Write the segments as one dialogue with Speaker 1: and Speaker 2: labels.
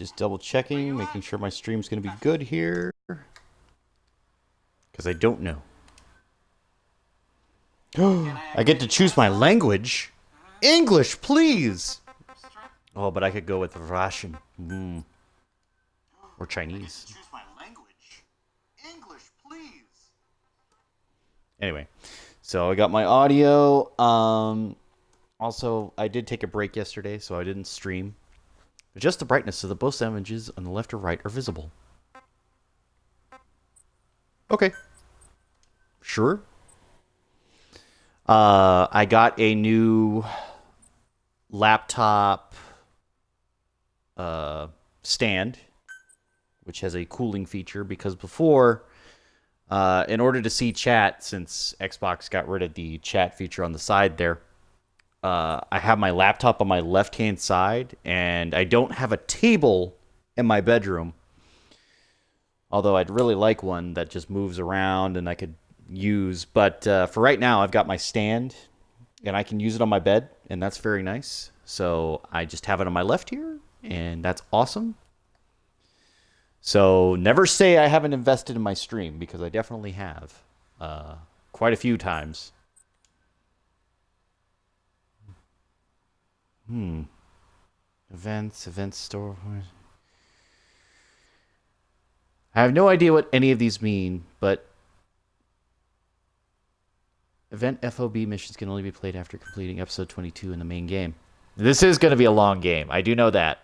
Speaker 1: Just double checking, making sure my stream's going to be good here. Because I don't know. I get to choose my language. English, please. Oh, but I could go with Russian. Or Chinese. Anyway, so I got my audio. Also, I did take a break yesterday, so I didn't stream. Adjust the brightness so that both images on the left or right are visible. Okay. Sure. I got a new laptop stand, which has a cooling feature, because before, in order to see chat, since Xbox got rid of the chat feature on the side there, I have my laptop on my left-hand side, and I don't have a table in my bedroom. Although I'd really like one that just moves around and I could use. But for right now, I've got my stand, and I can use it on my bed, and that's very nice. So I just have it on my left here, and that's awesome. So never say I haven't invested in my stream, because I definitely have. Quite a few times. Events, event store. I have no idea what any of these mean, but event FOB missions can only be played after completing episode 22 in the main game. This is going to be a long game. I do know that.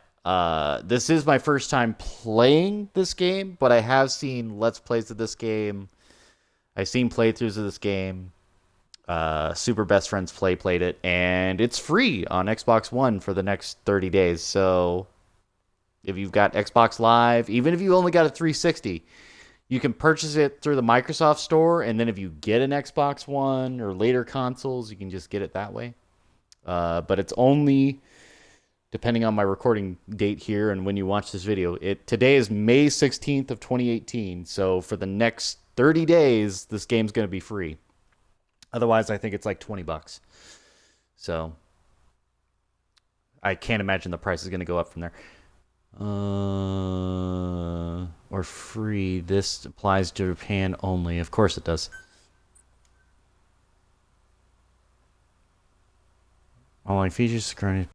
Speaker 1: This is my first time playing this game, but I have seen Let's Plays of this game. I've seen playthroughs of this game. Super Best Friends played it, and it's free on Xbox One for the next 30 days. So if you've got Xbox Live, even if you only got a 360, you can purchase it through the Microsoft Store, and then if you get an Xbox One or later consoles, you can just get it that way. But it's only, depending on my recording date here and when you watch this video, today is May 16th of 2018, so for the next 30 days, this game's going to be free. Otherwise, I think it's like $20. So I can't imagine the price is going to go up from there. Or free. This applies to Japan only. Of course it does. Online features currently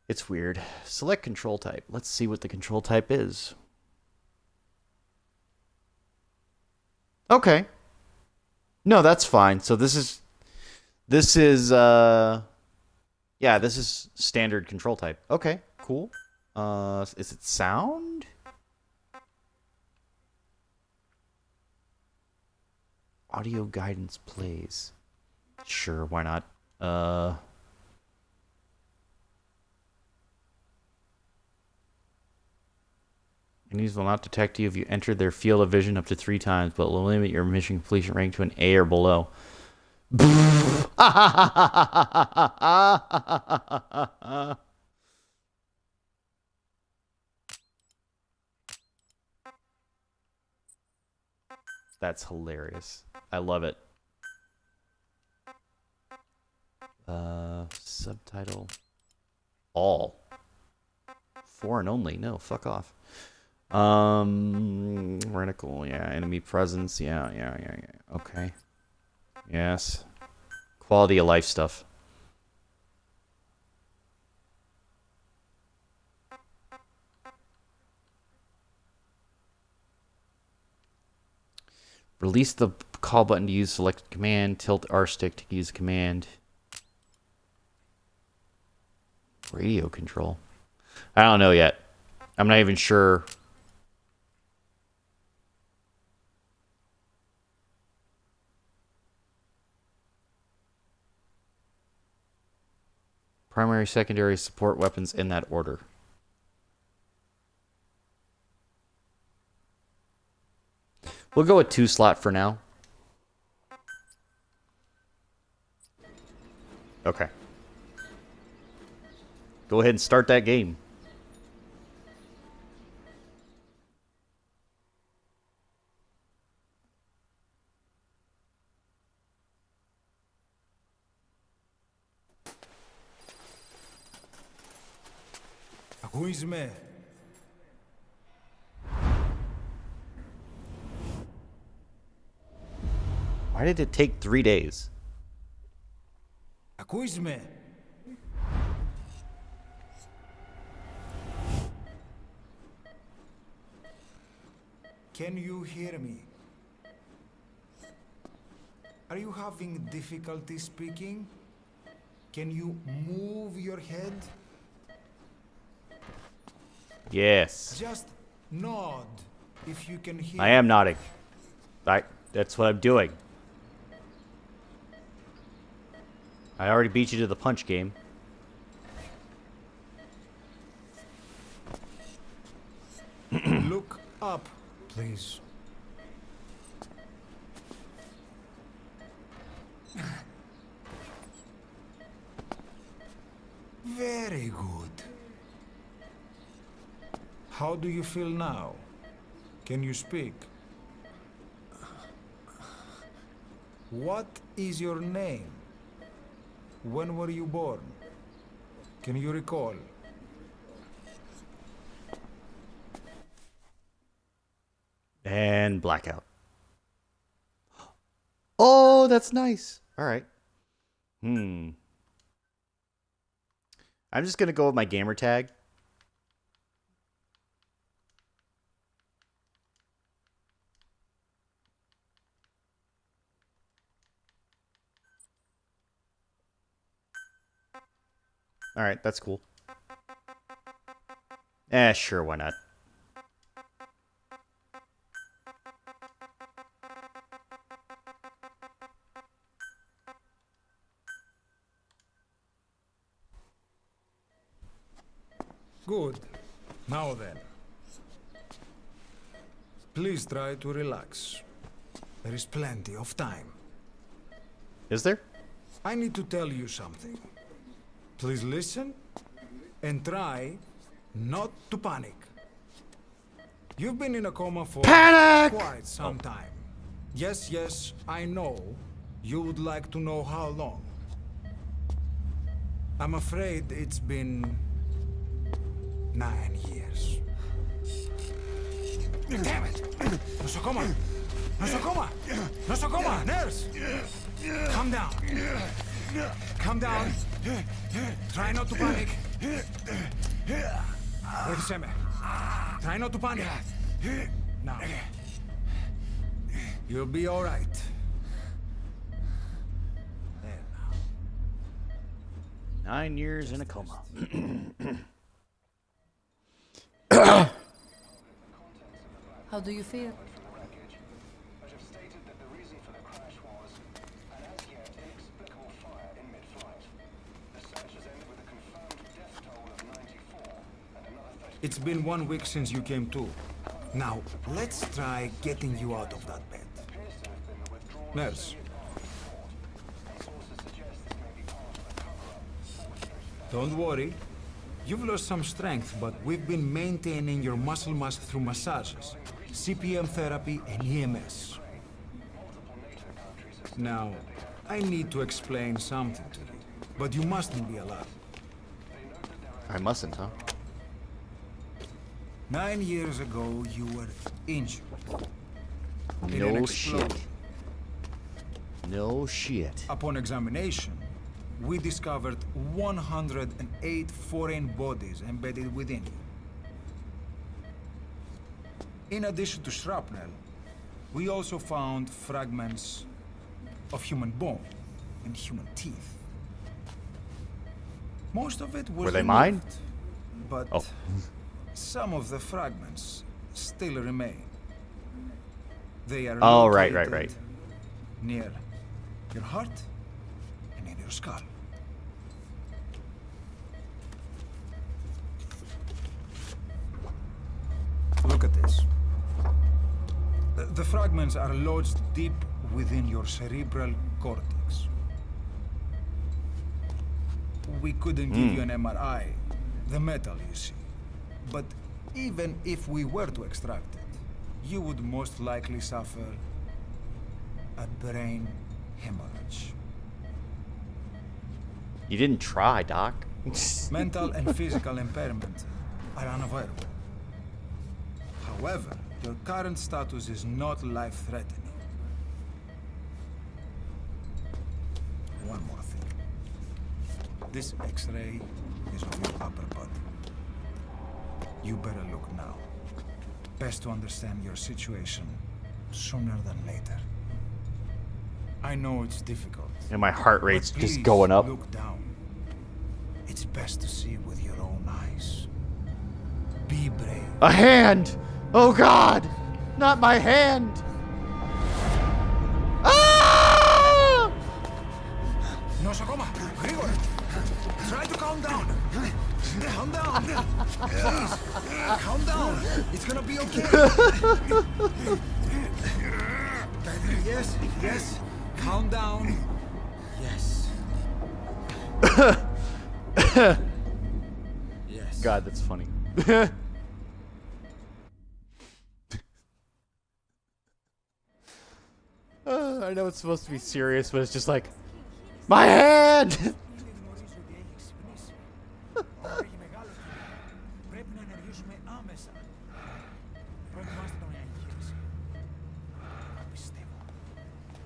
Speaker 1: It's weird. Select control type. Let's see what the control type is. Okay. No, that's fine. So this is yeah, this is standard control type. Okay, cool. Is it sound? Audio guidance plays. Sure, why not? Enemies will not detect you if you entered their field of vision up to 3 times, but will limit your mission completion rank to an A or below. That's hilarious. I love it. Subtitle. All. Foreign only. No, fuck off. Reticle, yeah. Enemy presence, yeah. Okay. Yes. Quality of life stuff. Release the call button to use selected command. Tilt R stick to use command. Radio control. I don't know yet. I'm not even sure. Primary, secondary, support weapons in that order. We'll go with 2 slot for now. Okay. Go ahead and start that game.
Speaker 2: Ακούσμε.
Speaker 1: Why did it take 3 days?
Speaker 2: Ακούσμε. Can you hear me? Are you having difficulty speaking? Can you move your head?
Speaker 1: Yes.
Speaker 2: Just nod if you can hear.
Speaker 1: I am nodding. That's what I'm doing. I already beat you to the punch game.
Speaker 2: Look up, please. Very good. How do you feel now? Can you speak? What is your name? When were you born? Can you recall?
Speaker 1: And blackout. Oh, that's nice. All right. I'm just going to go with my gamer tag. All right, that's cool. Sure, why not?
Speaker 2: Good. Now then. Please try to relax. There is plenty of time.
Speaker 1: Is there?
Speaker 2: I need to tell you something. Please listen and try not to panic. You've been in a coma for quite some time. Yes, I know. You would like to know how long. I'm afraid it's been 9 years. Damn it! Nosocoma! Nurse! Calm down. Calm down. Try not to panic. Seme. Try not to panic. Now. You'll be all right. There now.
Speaker 1: 9 years in a coma.
Speaker 3: How do you feel?
Speaker 2: It's been 1 week since you came to. Now, let's try getting you out of that bed. Nurse. Don't worry. You've lost some strength, but we've been maintaining your muscle mass through massages, CPM therapy, and EMS. Now, I need to explain something to you, but you mustn't be alarmed.
Speaker 1: I mustn't, huh?
Speaker 2: 9 years ago, you were injured. In an
Speaker 1: No
Speaker 2: explosion.
Speaker 1: shit. No shit.
Speaker 2: Upon examination, we discovered 108 foreign bodies embedded within you. In addition to shrapnel, we also found fragments of human bone and human teeth. Most of it was
Speaker 1: Were they
Speaker 2: removed,
Speaker 1: mine?
Speaker 2: but
Speaker 1: Oh.
Speaker 2: some of the fragments still remain. They are
Speaker 1: Oh, right.
Speaker 2: located near your heart and in your skull. Look at this. The fragments are lodged deep within your cerebral cortex. We couldn't give you an MRI, the metal, you see. But even if we were to extract it, you would most likely suffer a brain hemorrhage.
Speaker 1: You didn't try, Doc.
Speaker 2: Mental and physical impairment are unavoidable. However, your current status is not life-threatening. One more thing. This X-ray is of your upper body. You better look now. Best to understand your situation sooner than later. I know it's difficult.
Speaker 1: And my heart rate's
Speaker 2: but
Speaker 1: just
Speaker 2: please
Speaker 1: going up.
Speaker 2: Look down. It's best to see with your own eyes. Be brave.
Speaker 1: A hand! Oh God! Not my hand! Ah!
Speaker 2: Nosokoma, Grigor, try to calm down. Calm down. Please, calm down. It's gonna be okay. Yes, yes. Calm down. Yes. Yes.
Speaker 1: God, that's funny. I know it's supposed to be serious, but it's just like, my hand!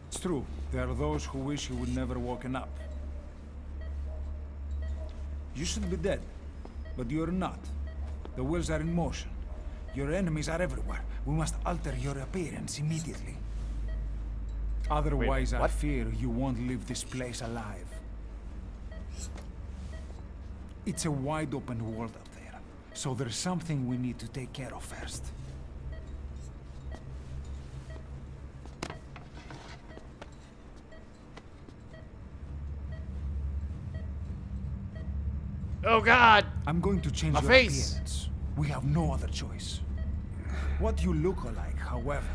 Speaker 2: It's true. There are those who wish you would never woken up. You should be dead, but you're not. The wheels are in motion. Your enemies are everywhere. We must alter your appearance immediately. Otherwise, I
Speaker 1: what?
Speaker 2: fear you won't leave this place alive. It's a wide open world up there, so there's something we need to take care of first.
Speaker 1: Oh God!
Speaker 2: I'm going to change
Speaker 1: My
Speaker 2: your
Speaker 1: face.
Speaker 2: appearance. We have no other choice. What you look like, however.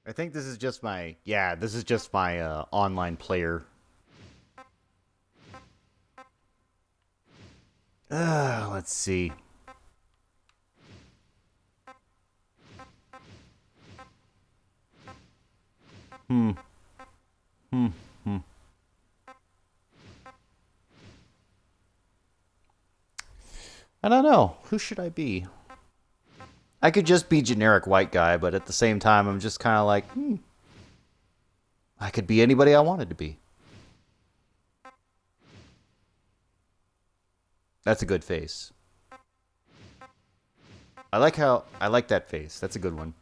Speaker 1: I think this is just my, this is just my online player. Let's see. I don't know. Who should I be? I could just be generic white guy, but at the same time, I'm just kind of like, I could be anybody I wanted to be. That's a good face. I like that face. That's a good one.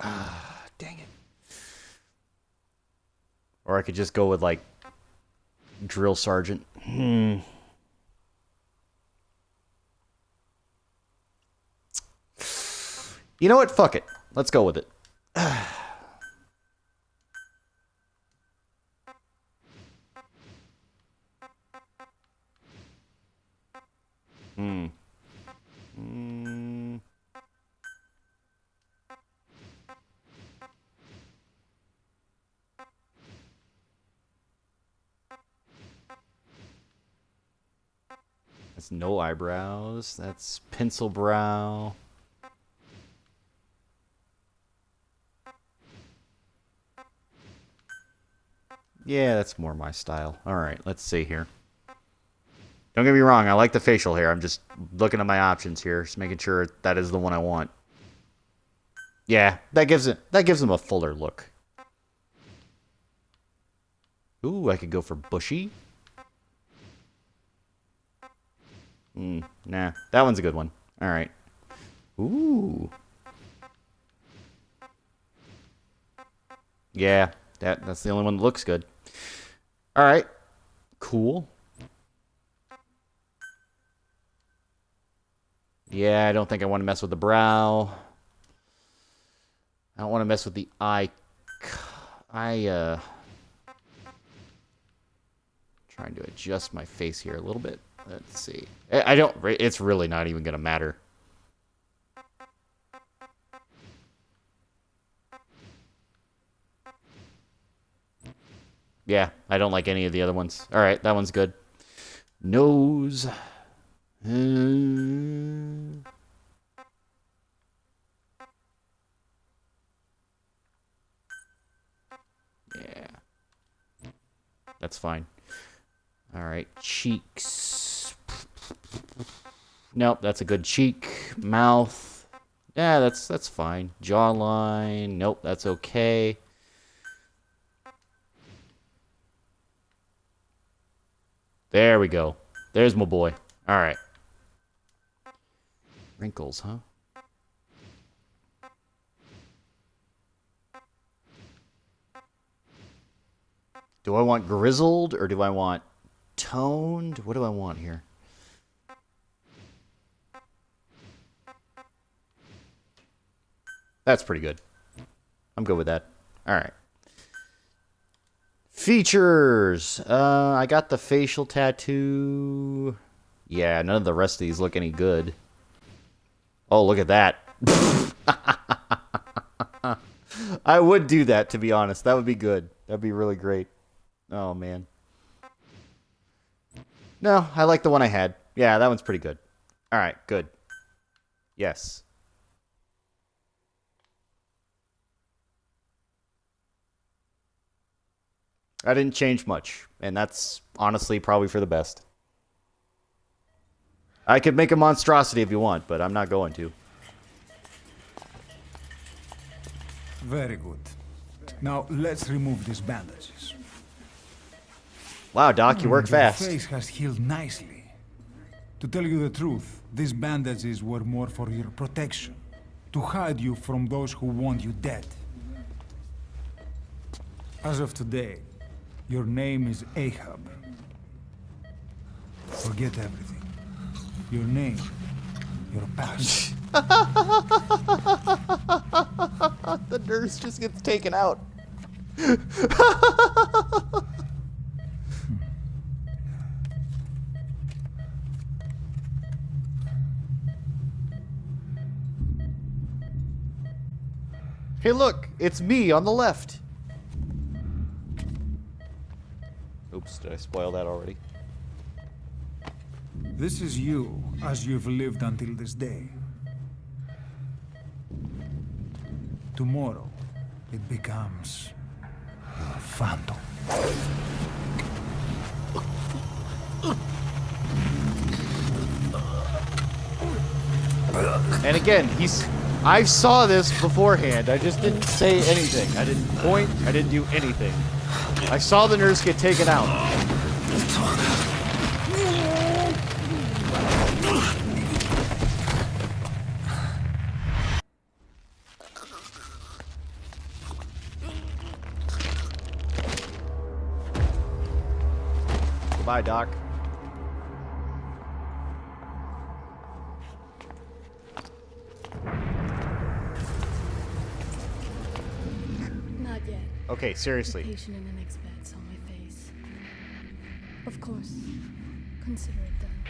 Speaker 1: Ah, dang it. Or I could just go with, like, drill sergeant. You know what? Fuck it. Let's go with it. That's no eyebrows. That's pencil brow. Yeah, that's more my style. Alright, let's see here. Don't get me wrong, I like the facial hair. I'm just looking at my options here, just making sure that is the one I want. Yeah, that gives him a fuller look. Ooh, I could go for bushy. Nah, that one's a good one. Alright. Ooh. Yeah, that's the only one that looks good. Alright. Cool. Yeah, I don't think I want to mess with the brow. I don't want to mess with the eye. Trying to adjust my face here a little bit. Let's see. It's really not even going to matter. Yeah, I don't like any of the other ones. All right, that one's good. Nose. Yeah. That's fine. All right, cheeks. Nope, that's a good cheek. Mouth. Yeah, that's fine. Jawline. Nope, that's okay. There we go. There's my boy. All right. Wrinkles, huh? Do I want grizzled or do I want toned? What do I want here? That's pretty good. I'm good with that. All right. Features. I got the facial tattoo. Yeah, none of the rest of these look any good. Oh, look at that. I would do that, to be honest. That would be good. That'd be really great. Oh, man. No, I like the one I had. Yeah, that one's pretty good. All right, good. Yes. I didn't change much, and that's honestly probably for the best. I could make a monstrosity if you want, but I'm not going to.
Speaker 2: Very good. Now let's remove these bandages.
Speaker 1: Wow, Doc, you work fast.
Speaker 2: Your face has healed nicely. To tell you the truth, these bandages were more for your protection, to hide you from those who want you dead. As of today, your name is Ahab. Forget everything. Your name, your past.
Speaker 1: The nurse just gets taken out. Hey, look, it's me on the left. Oops, did I spoil that already?
Speaker 2: This is you, as you've lived until this day. Tomorrow, it becomes your phantom.
Speaker 1: And again, I saw this beforehand. I just didn't say anything. I didn't point. I didn't do anything. I saw the nurse get taken out. Goodbye, Doc.
Speaker 4: Not yet.
Speaker 1: Okay, seriously.
Speaker 4: Patient in the next bed's on my face. Of course. Consider it done.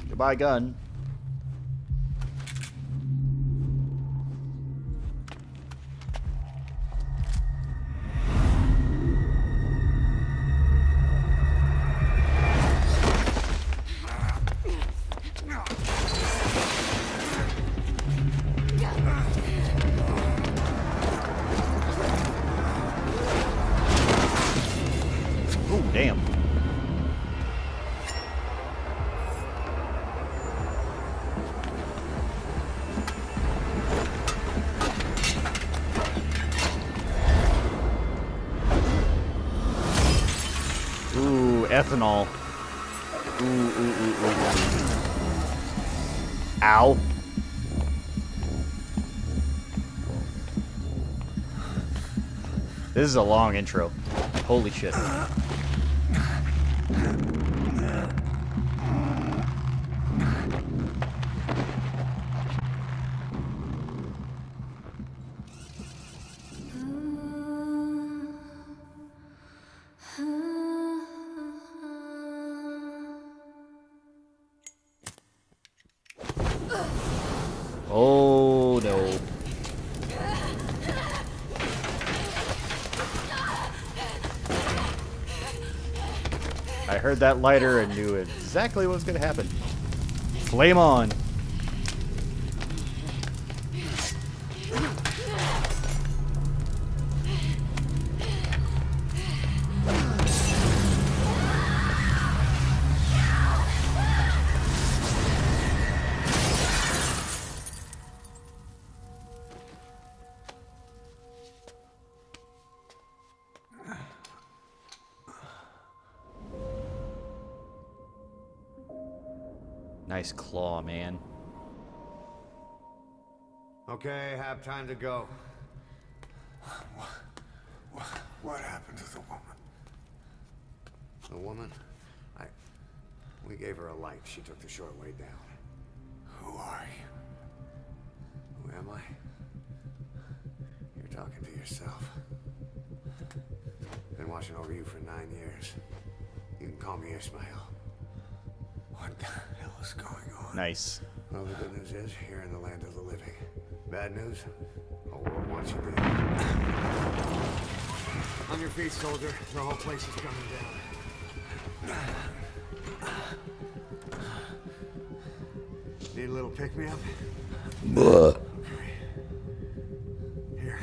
Speaker 1: Goodbye, gun. Ooh, damn. Ooh, ethanol. Ooh. Ow. This is a long intro. Holy shit. Oh no. I heard that lighter and knew exactly what was going to happen. Flame on. Nice claw, man.
Speaker 5: Okay, have time to go.
Speaker 6: What happened to the woman?
Speaker 5: The woman? We gave her a light. She took the short way down.
Speaker 6: Who are you?
Speaker 5: Who am I? You're talking to yourself. Been watching over you for 9 years. You can call me Ishmael.
Speaker 6: What the hell is going on?
Speaker 1: Nice.
Speaker 5: Well, the good news is, you're in the land of the living. Bad news? The whole world wants you dead. On your feet, soldier. The whole place is coming down. Need a little pick-me-up? Here.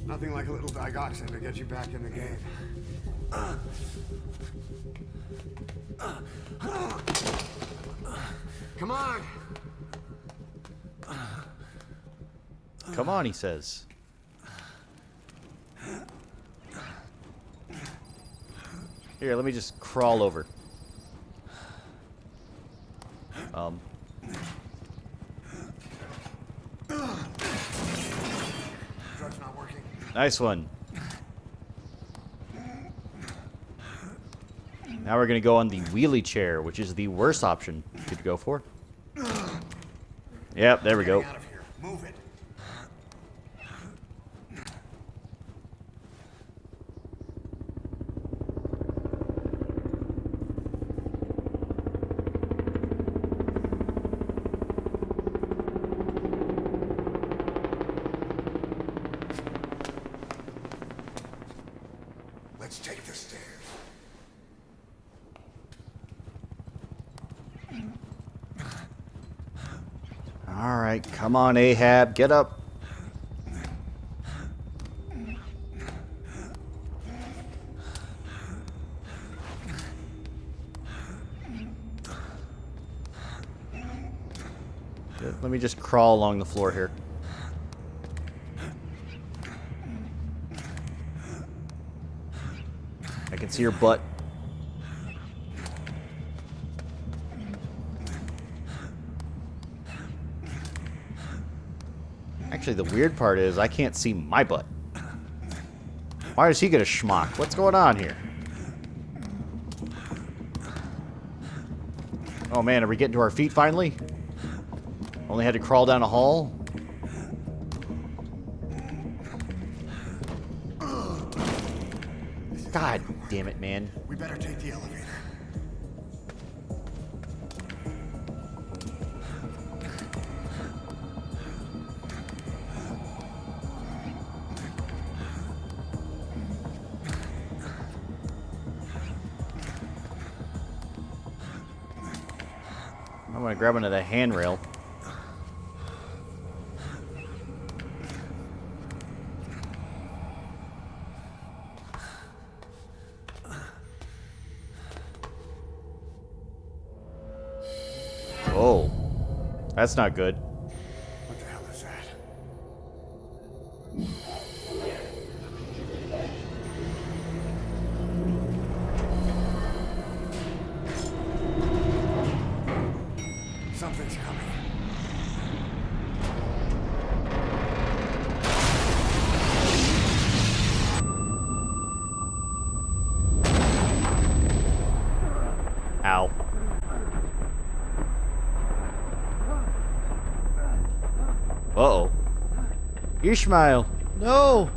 Speaker 5: Nothing like a little digoxin to get you back in the game. Come on!
Speaker 1: Come on, he says. Here, let me just crawl over.
Speaker 5: Drug's not working.
Speaker 1: Nice one. Now we're gonna go on the wheelie chair, which is the worst option to go for. Yep, there we go.
Speaker 5: Get out of here. Move it.
Speaker 6: Let's take the stairs.
Speaker 1: All right, come on, Ahab, get up. Let me just crawl along the floor here. I can see your butt. Actually, the weird part is I can't see my butt. Why does he get a schmuck? What's going on here? Oh man, are we getting to our feet finally? Only had to crawl down a hall? God damn it, man.
Speaker 5: We better take the elevator.
Speaker 1: I'm gonna grab onto the handrail. Oh, that's not good.
Speaker 5: What the hell is that? Something's coming.
Speaker 1: Ow. Uh-oh. Ishmael. No!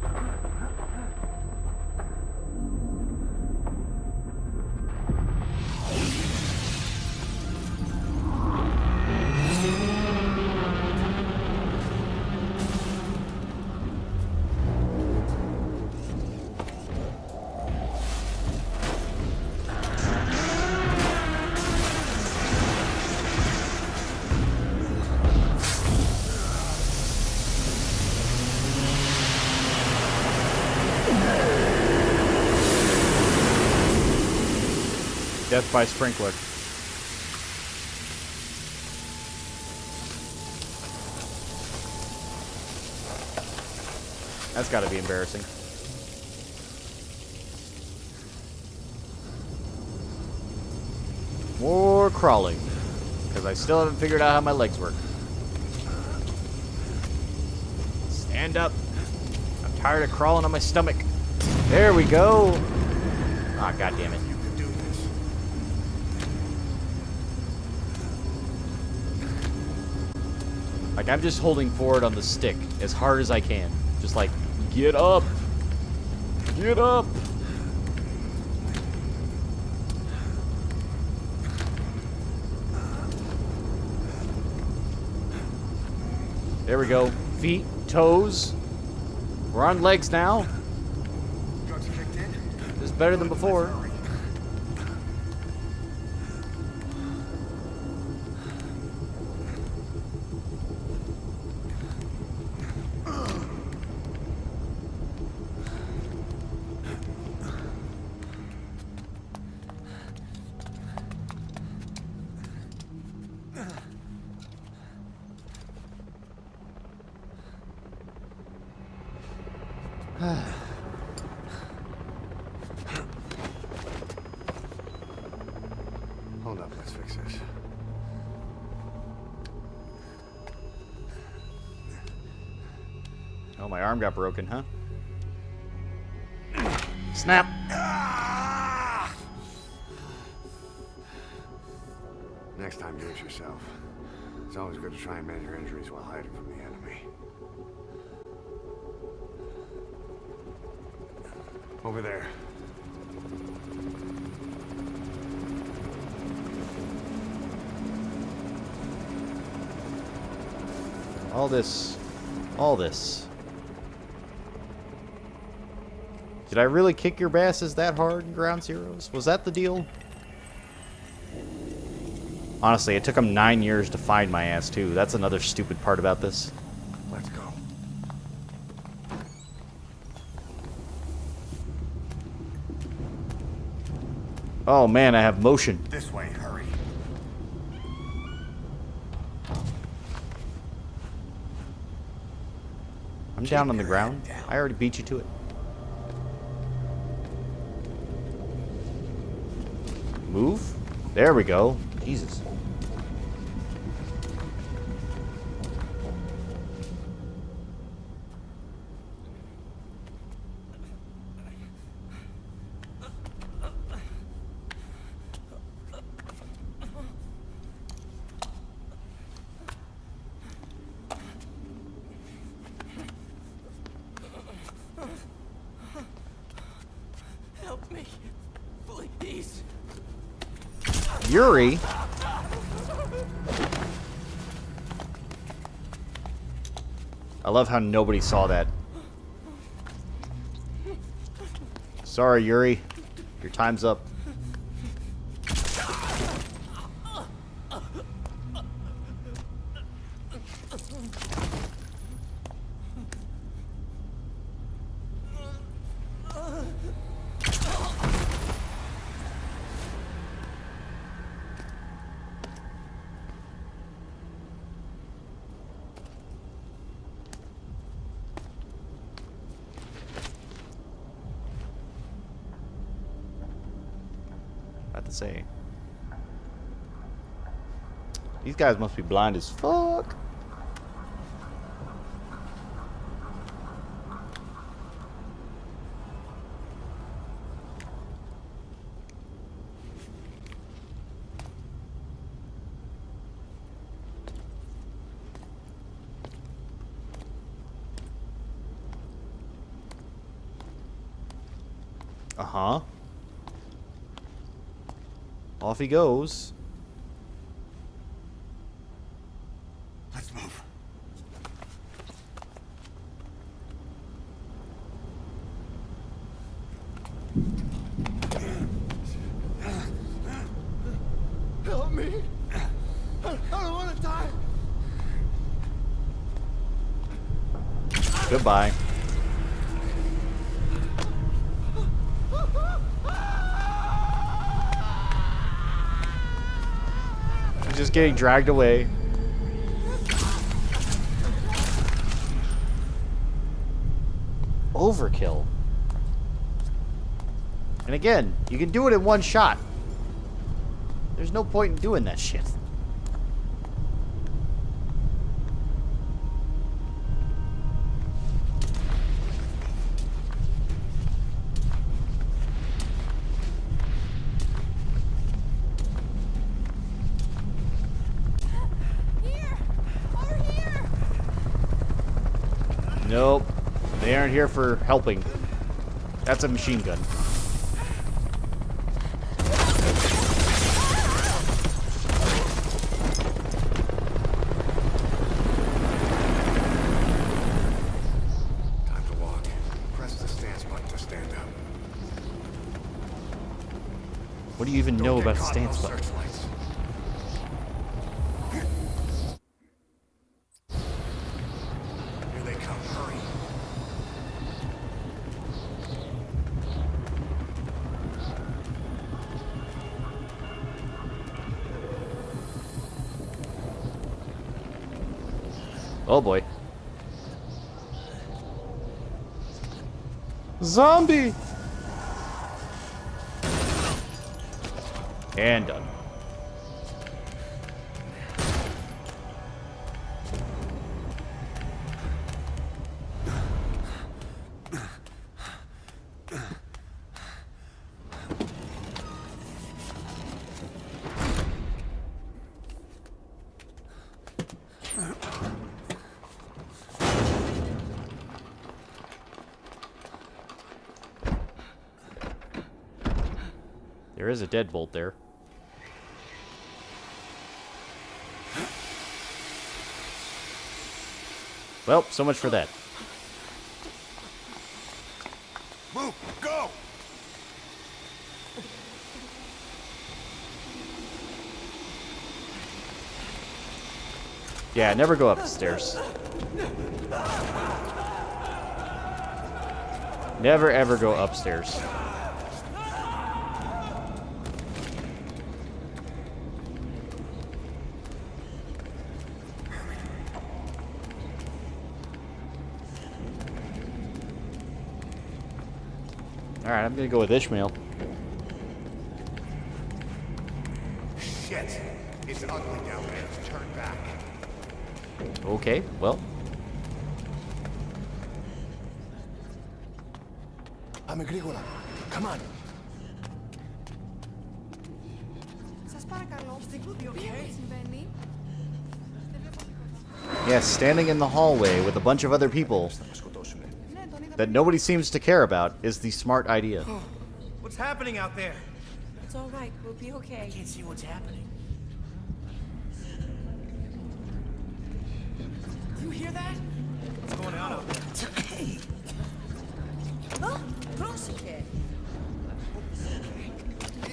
Speaker 1: Death by sprinkler. That's gotta be embarrassing. More crawling. Because I still haven't figured out how my legs work. Stand up. I'm tired of crawling on my stomach. There we go. Ah, God damn it. Like, I'm just holding forward on the stick as hard as I can. Just like, get up! Get up! There we go. Feet, toes. We're on legs now.
Speaker 5: Drugs kicked in?
Speaker 1: This is better than before.
Speaker 5: Hold up, let's fix this.
Speaker 1: Oh, my arm got broken, huh? Snap!
Speaker 5: Next time, do it yourself. It's always good to try and mend your injuries while hiding from the enemy. Over there.
Speaker 1: All this. Did I really kick your asses that hard in Ground Zeroes? Was that the deal? Honestly, it took them 9 years to find my ass, too. That's another stupid part about this.
Speaker 5: Let's go.
Speaker 1: Oh, man, I have motion.
Speaker 5: This way, hurry.
Speaker 1: I'm down on the ground. I already beat you to it. Move. There we go. Jesus.
Speaker 7: Help me, please.
Speaker 1: Yuri. I love how nobody saw that. Sorry, Yuri. Your time's up. About to say. These guys must be blind as fuck. Uh-huh. Off he goes.
Speaker 5: Let's move.
Speaker 7: Help me. I don't want to die.
Speaker 1: Goodbye. He's just getting dragged away. Overkill. And again, you can do it in one shot. There's no point in doing that shit. Nope. They aren't here for helping. That's a machine gun.
Speaker 5: Time to walk. Press the stance button to stand up.
Speaker 1: What do you even know
Speaker 5: Don't
Speaker 1: about
Speaker 5: get
Speaker 1: the
Speaker 5: caught in
Speaker 1: stance
Speaker 5: those
Speaker 1: button?
Speaker 5: searchlights. Here they come. Hurry.
Speaker 1: Oh boy. Zombie! And done. There is a deadbolt there. Well, so much for that.
Speaker 5: Move. Go.
Speaker 1: Yeah, never go up the stairs. Never ever go upstairs. Alright, I'm gonna go with Ishmael.
Speaker 5: Shit! It's ugly down there. Turn back.
Speaker 1: Okay, well.
Speaker 7: Αμεγρήγορα. Come on.
Speaker 3: Σας παρακαλώ.
Speaker 4: Συμβαίνει.
Speaker 1: Yes, standing in the hallway with a bunch of other people that nobody seems to care about is the smart idea.
Speaker 6: What's happening out there?
Speaker 3: It's all right. We'll be okay.
Speaker 6: I can't see what's happening. Do you hear that? What's going on out there?
Speaker 3: Oh, πρόσεχε.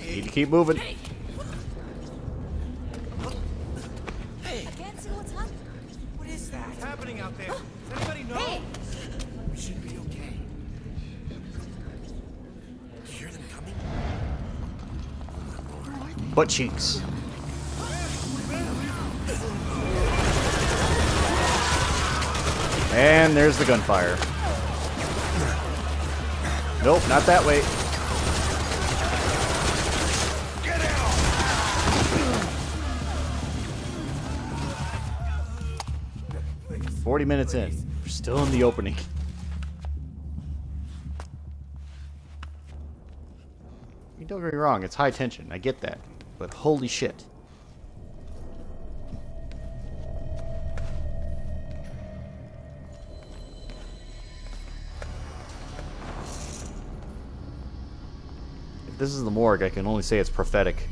Speaker 1: Need to keep moving.
Speaker 4: I can't see what's happening.
Speaker 6: What is that? What's happening out there? Does anybody know?
Speaker 3: Hey!
Speaker 6: We should be okay. You hear them coming?
Speaker 1: Butt cheeks. And there's the gunfire. Nope, not that way.
Speaker 6: Get out!
Speaker 1: 40 minutes in. We're still in the opening. Don't get me wrong, it's high tension. I get that. But holy shit. If this is the morgue, I can only say it's prophetic.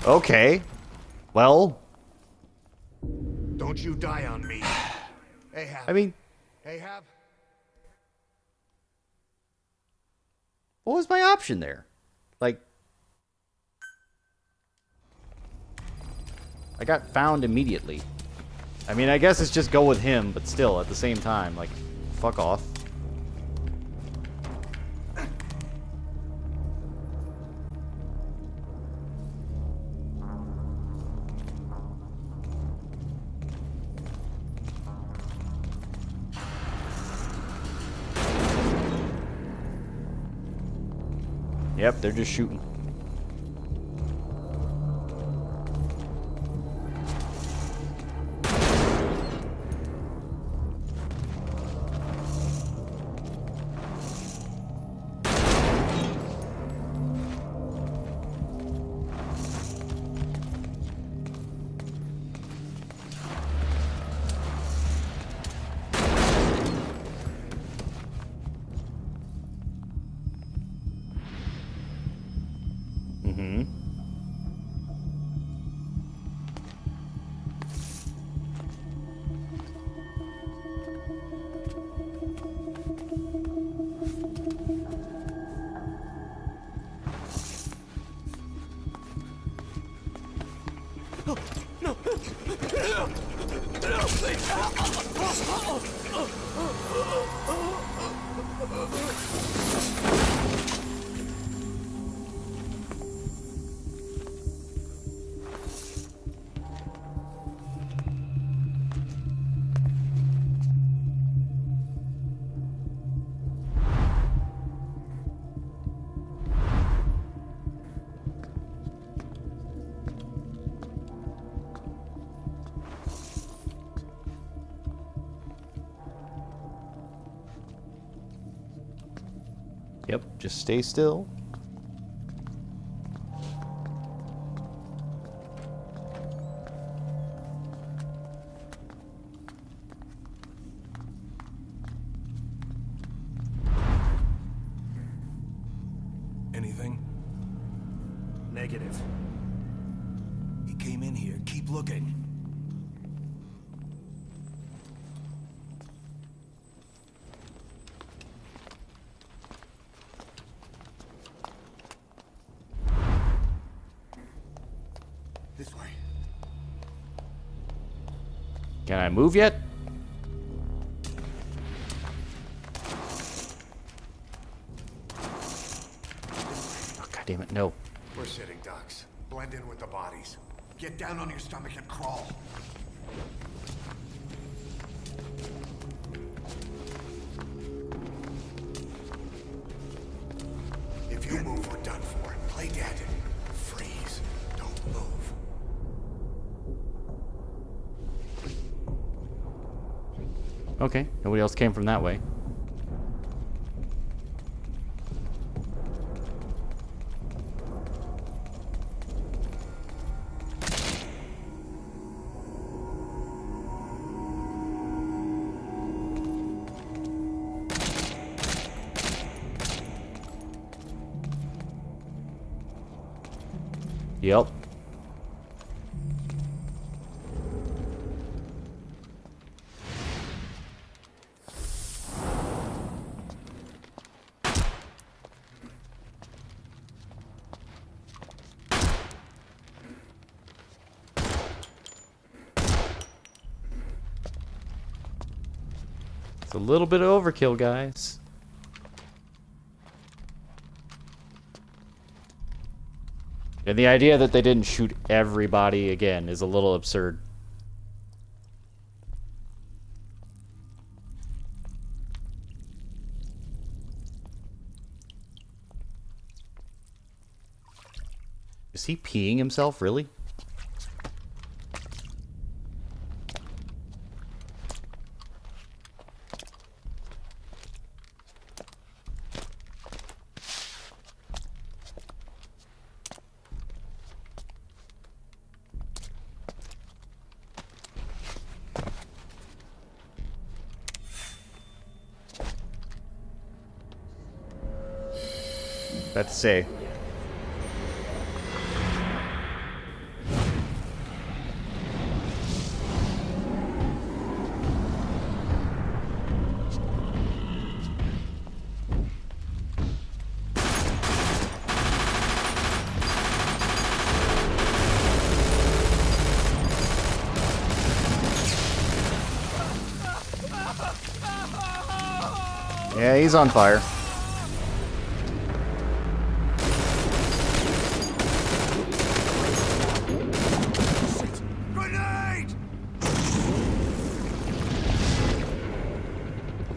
Speaker 1: Okay. Well,
Speaker 5: Don't you die on me. Ahab.
Speaker 1: I mean,
Speaker 5: Ahab?
Speaker 1: what was my option there? Like, I got found immediately. I mean, I guess it's just go with him, but still, at the same time, like, fuck off. Yep, they're just shooting. Yep, just stay still.
Speaker 7: Anything?
Speaker 6: Negative.
Speaker 7: He came in here. Keep looking.
Speaker 1: Can I move yet? Oh, God damn it, no.
Speaker 5: We're sitting ducks. Blend in with the bodies. Get down on your stomach and crawl. If you move, we're done for. Play dead. Freeze. Don't move.
Speaker 1: Okay, nobody else came from that way. Yep. It's a little bit of overkill, guys. And the idea that they didn't shoot everybody again is a little absurd. Is he peeing himself, really? Let's see. Yeah, he's on fire.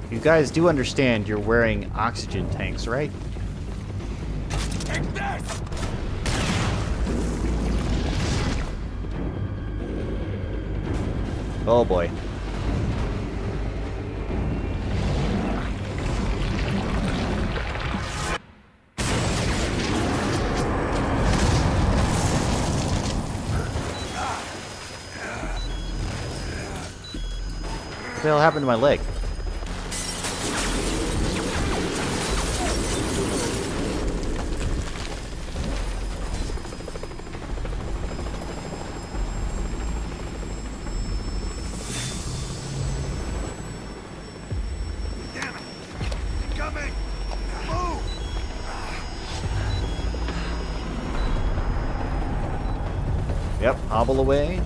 Speaker 1: You guys do understand you're wearing oxygen tanks, right?
Speaker 7: Take this!
Speaker 1: Oh boy. What the hell happened to my leg? Yep, hobble away.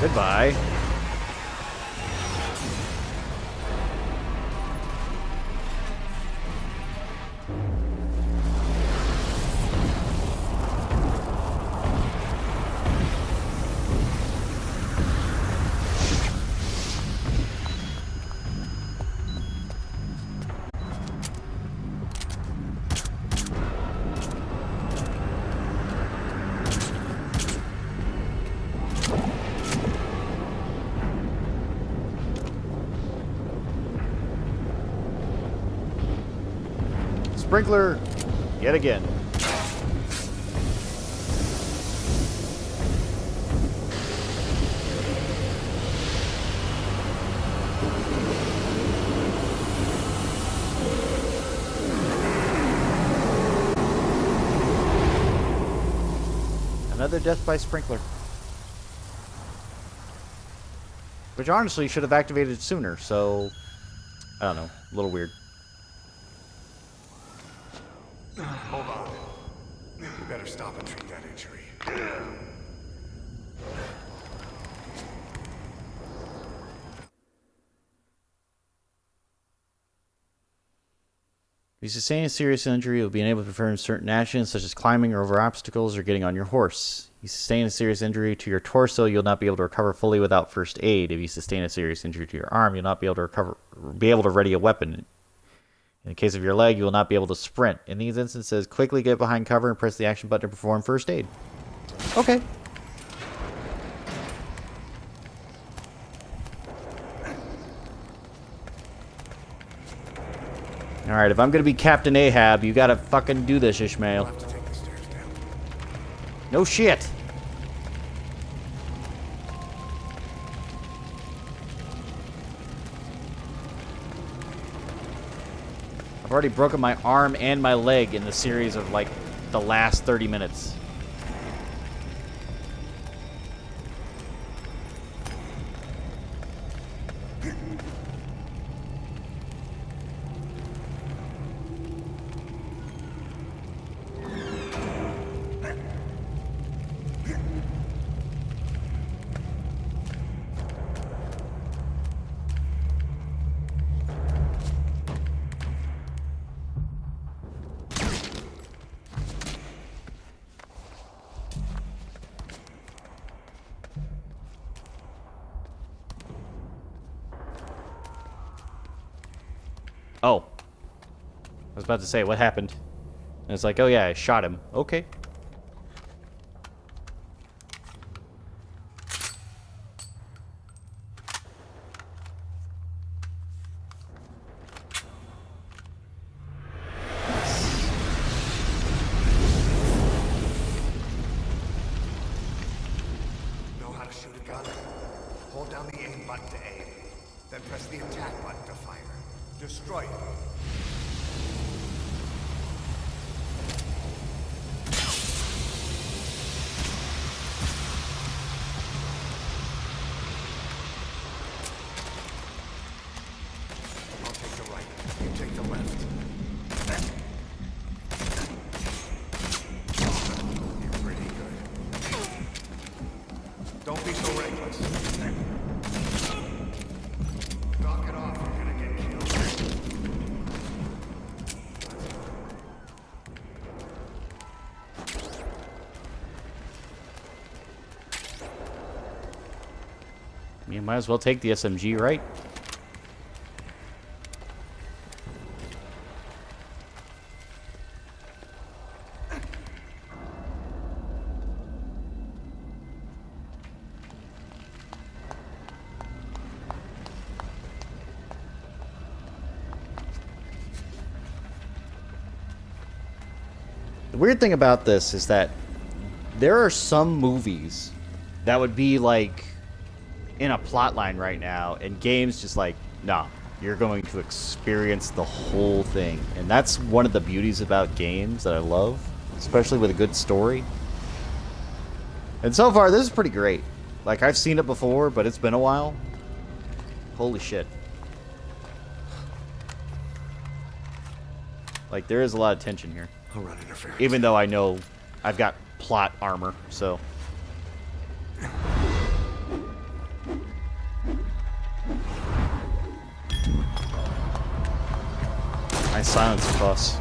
Speaker 1: Goodbye. Sprinkler, yet again. Another death by sprinkler. Which honestly should have activated sooner, so... I don't know. A little weird.
Speaker 5: Hold on. You better stop and treat that injury.
Speaker 1: If you sustain a serious injury, you'll be unable to perform certain actions such as climbing over obstacles or getting on your horse. If you sustain a serious injury to your torso, you'll not be able to recover fully without first aid. If you sustain a serious injury to your arm, you'll not be able to ready a weapon. In the case of your leg, you will not be able to sprint. In these instances, quickly get behind cover and press the action button to perform first aid. Okay. Alright, if I'm gonna be Captain Ahab, you gotta fucking do this, Ishmael.
Speaker 5: I'll have to take the stairs down.
Speaker 1: No shit! I've already broken my arm and my leg in the series of, like, the last 30 minutes. Oh. I was about to say, what happened? And it's like, oh yeah, I shot him. Okay.
Speaker 5: Know how to shoot a gun? Hold down the aim button to aim. Then press the attack button to fire. Destroy it. I'll take the right. You take the left. You're pretty good. Don't be so reckless. Knock it off. You're gonna get killed.
Speaker 1: You might as well take the SMG, right? The weird thing about this is that there are some movies that would be like in a plot line right now, and games just like, nah, you're going to experience the whole thing. And that's one of the beauties about games that I love, especially with a good story. And so far, this is pretty great. Like, I've seen it before, but it's been a while. Holy shit. Like, there is a lot of tension here.
Speaker 5: I'll run interference.
Speaker 1: Even though I know I've got plot armor, so... I silence the boss.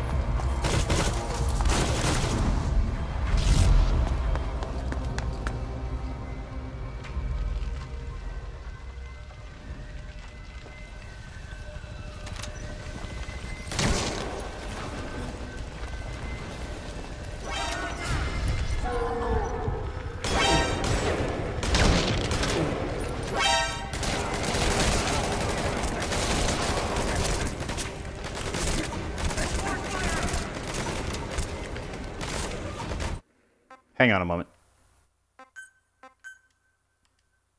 Speaker 1: Hang on a moment.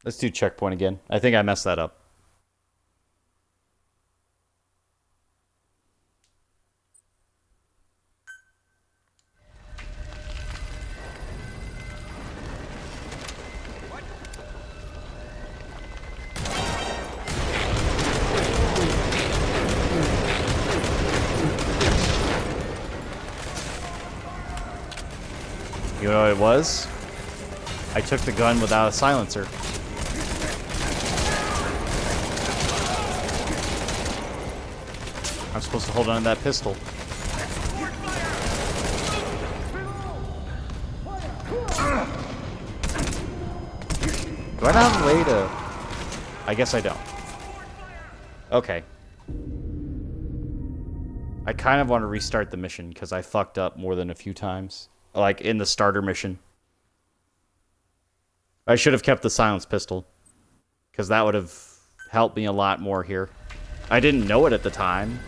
Speaker 1: Let's do checkpoint again. I think I messed that up. You know what it was? I took the gun without a silencer. I'm supposed to hold on to that pistol. Do I not have a way to... I guess I don't. Okay. I kind of want to restart the mission because I fucked up more than a few times. Like in the starter mission. I should have kept the silenced pistol. Because that would have helped me a lot more here. I didn't know it at the time.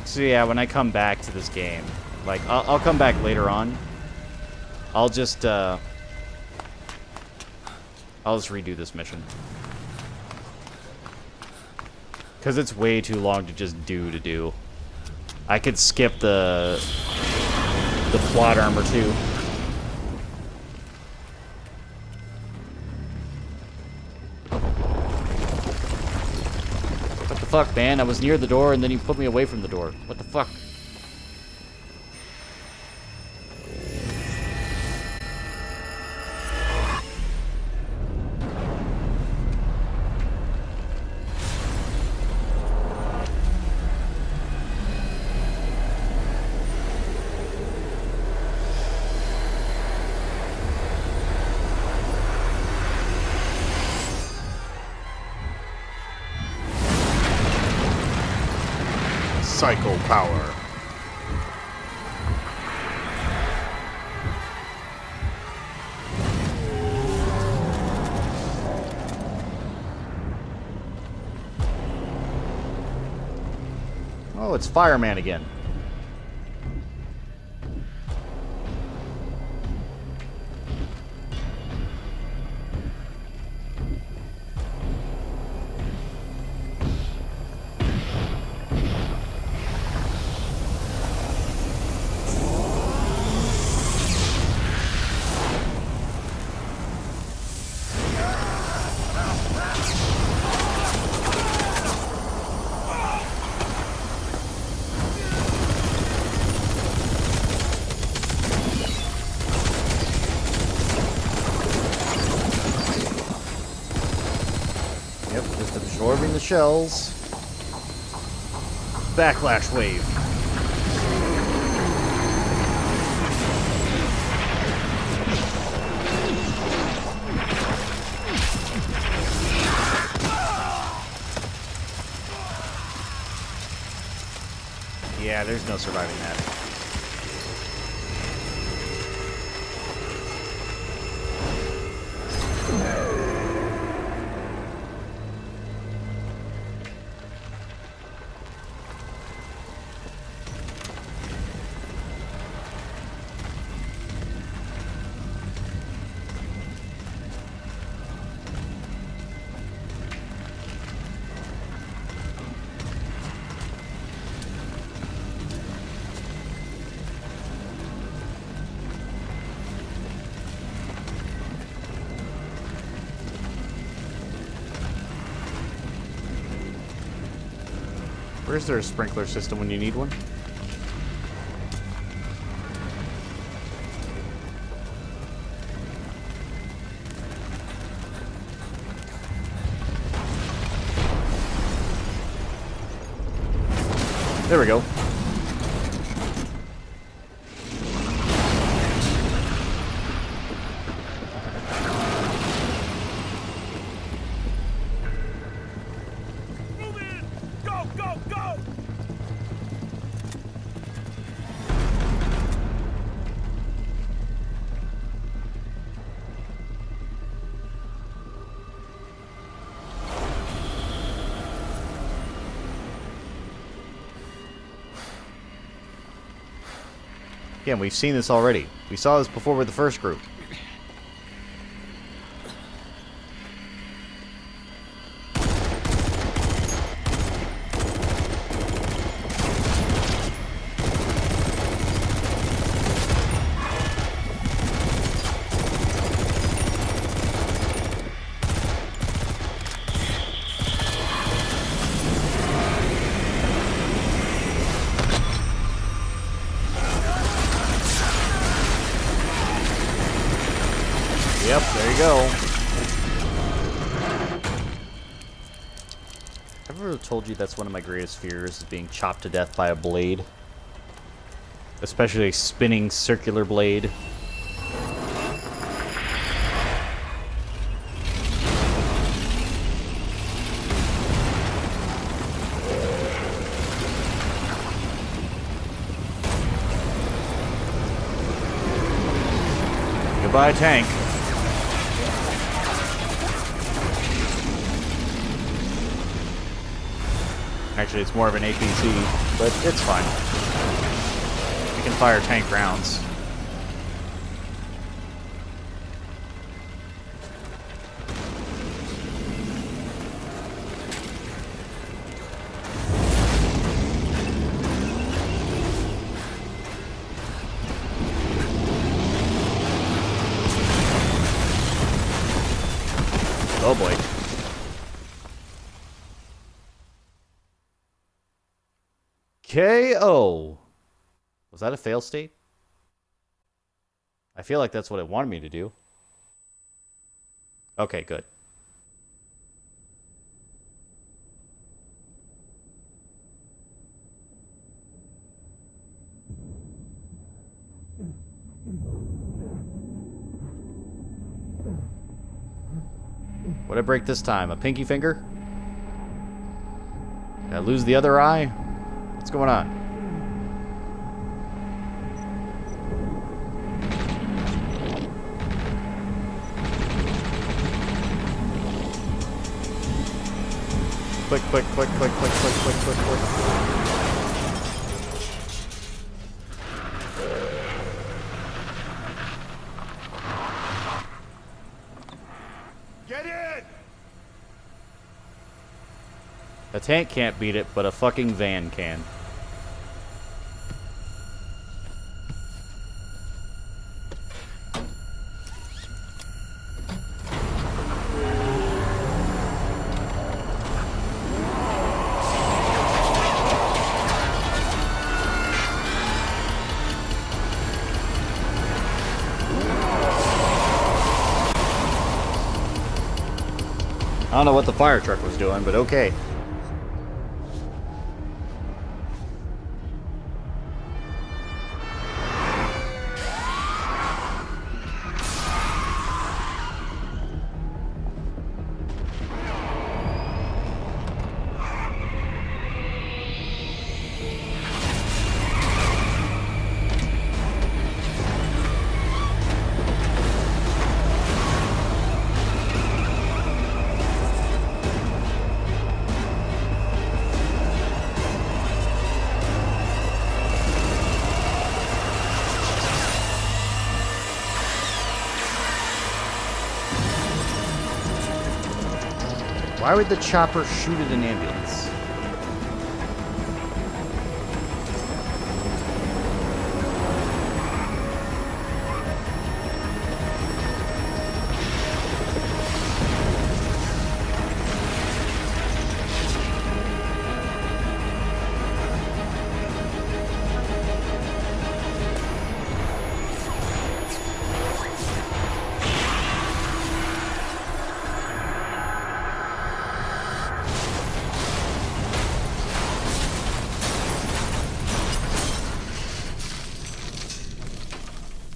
Speaker 1: So yeah, when I come back to this game, like, I'll come back later on. I'll just redo this mission. Because it's way too long to just do. I could skip the plot armor too. What the fuck, man? I was near the door and then you put me away from the door. What the fuck?
Speaker 6: Psycho power.
Speaker 1: Oh, it's Fireman again. Yep, just absorbing the shells. Backlash wave. Yeah, there's no surviving that. Where's there a sprinkler system when you need one? There we go. Again, we've seen this already. We saw this before with the first group. Yep, there you go. Have I ever told you that's one of my greatest fears, is being chopped to death by a blade? Especially a spinning circular blade. Goodbye, tank. Actually, it's more of an APC, but it's fine. You can fire tank rounds. Oh boy. KO. Was that a fail state? I feel like that's what it wanted me to do. Okay, good. What'd I break this time? A pinky finger? Did I lose the other eye? What's going on? Click, click, click, click, click, click, click, click, click.
Speaker 5: Get in!
Speaker 1: A tank can't beat it, but a fucking van can. I don't know what the fire truck was doing, but okay. Why would the chopper shoot at an ambulance?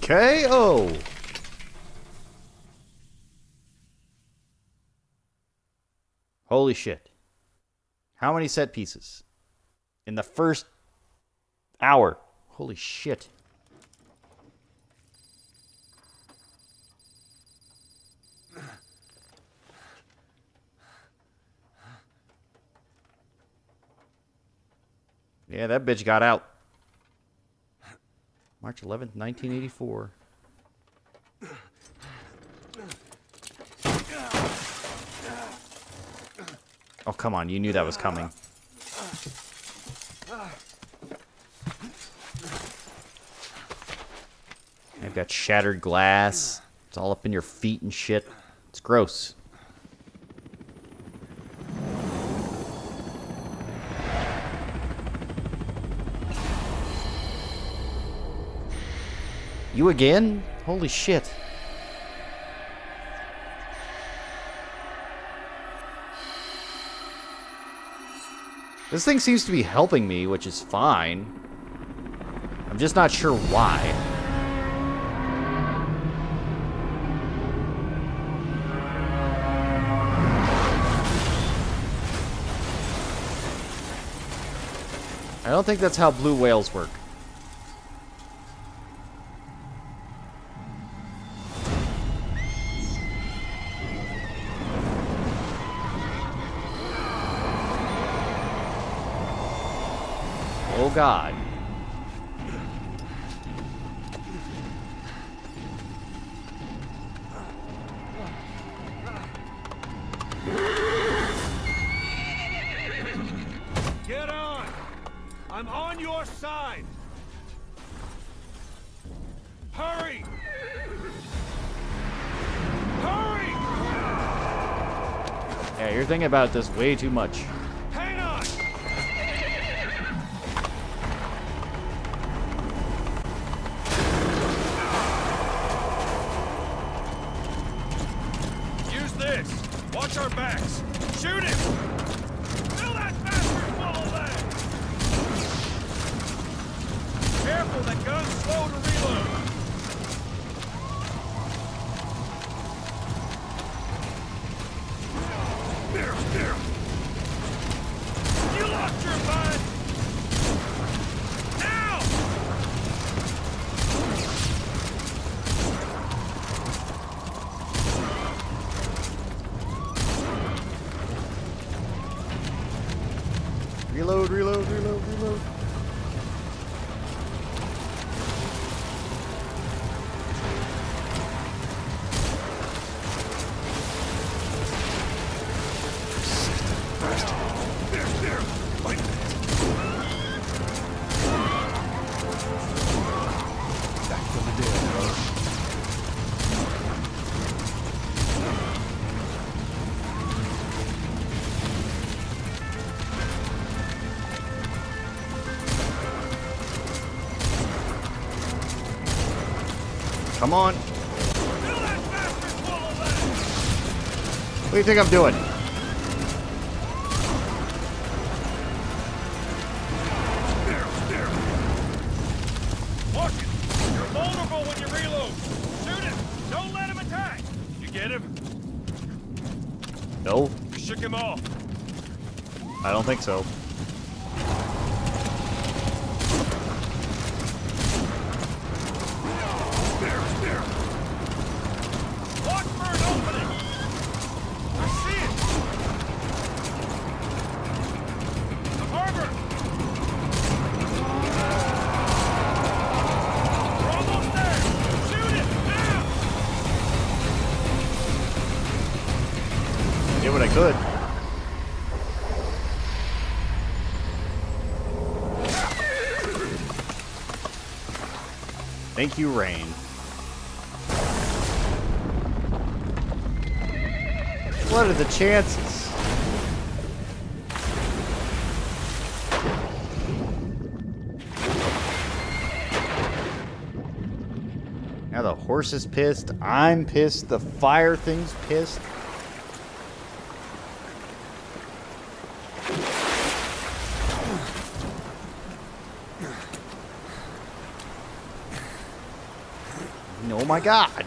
Speaker 1: KO! Holy shit. How many set pieces? In the first hour. Holy shit. Yeah, that bitch got out. March 11th, 1984. Oh, come on. You knew that was coming. I've got shattered glass. It's all up in your feet and shit. It's gross. You again? Holy shit. This thing seems to be helping me, which is fine. I'm just not sure why. I don't think that's how blue whales work. Oh God.
Speaker 5: Get on! I'm on your side! Hurry! Hurry!
Speaker 1: Yeah, you're thinking about this way too much.
Speaker 5: Hang on! Use this! Watch our backs! Shoot him! Fill that bastard full of lead! Careful, that gun's slow to reload! There! You lost your mind! Now!
Speaker 1: Reload, reload, reload, reload.
Speaker 5: There! Fight!
Speaker 6: Back from the dead, bro.
Speaker 1: Come on.
Speaker 5: Fill that bastard full of lead!
Speaker 1: What do you think I'm doing?
Speaker 5: There! Watch it! You're vulnerable when you reload! Shoot him! Don't let him attack! You get him?
Speaker 1: No,
Speaker 5: You shook him off.
Speaker 1: I don't think so.
Speaker 5: There! Watch for an opening! I see it! The harbor! We're almost there! Shoot it! Now!
Speaker 1: Did what I could. Thank you, Rain. What are the chances? Now the horse is pissed. I'm pissed. The fire thing's pissed. Oh my God.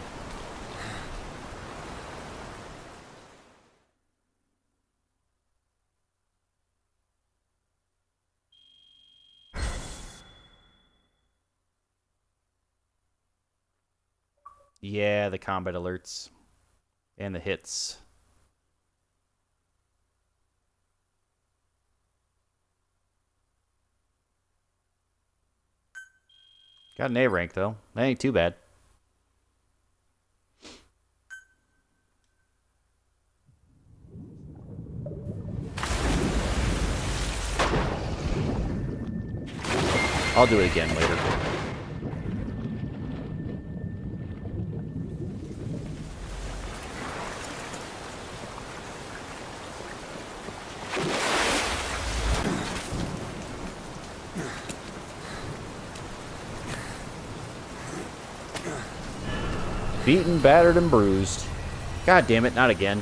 Speaker 1: Yeah, the combat alerts and the hits. Got an A rank, though. That ain't too bad. I'll do it again later. Beaten, battered, and bruised. God damn it, not again.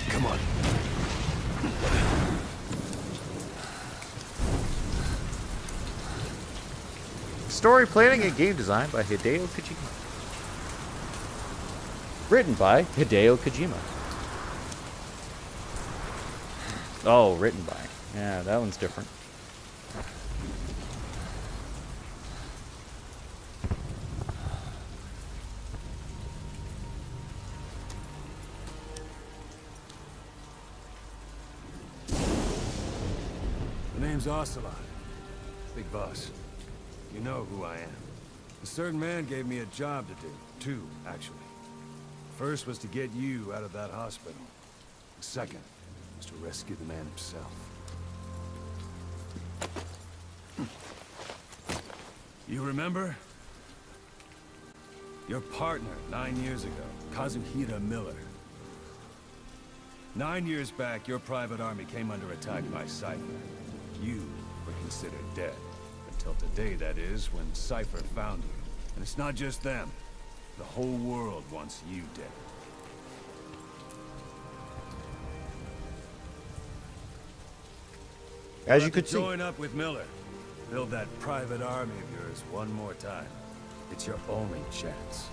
Speaker 6: Come on.
Speaker 1: Story planning and game design by Hideo Kojima. Written by Hideo Kojima. Oh, written by. Yeah, that one's different.
Speaker 6: The name's Ocelot. Big boss. You know who I am. A certain man gave me a job to do. Two, actually. First was to get you out of that hospital. The second was to rescue the man himself. You remember? Your partner 9 years ago, Kazuhira Miller. 9 years back, your private army came under attack by Cypher. You were considered dead. Until today, that is, when Cypher found you. And it's not just them. The whole world wants you dead.
Speaker 1: As you could see.
Speaker 6: Join up with Miller. Build that private army of yours one more time. It's your only chance.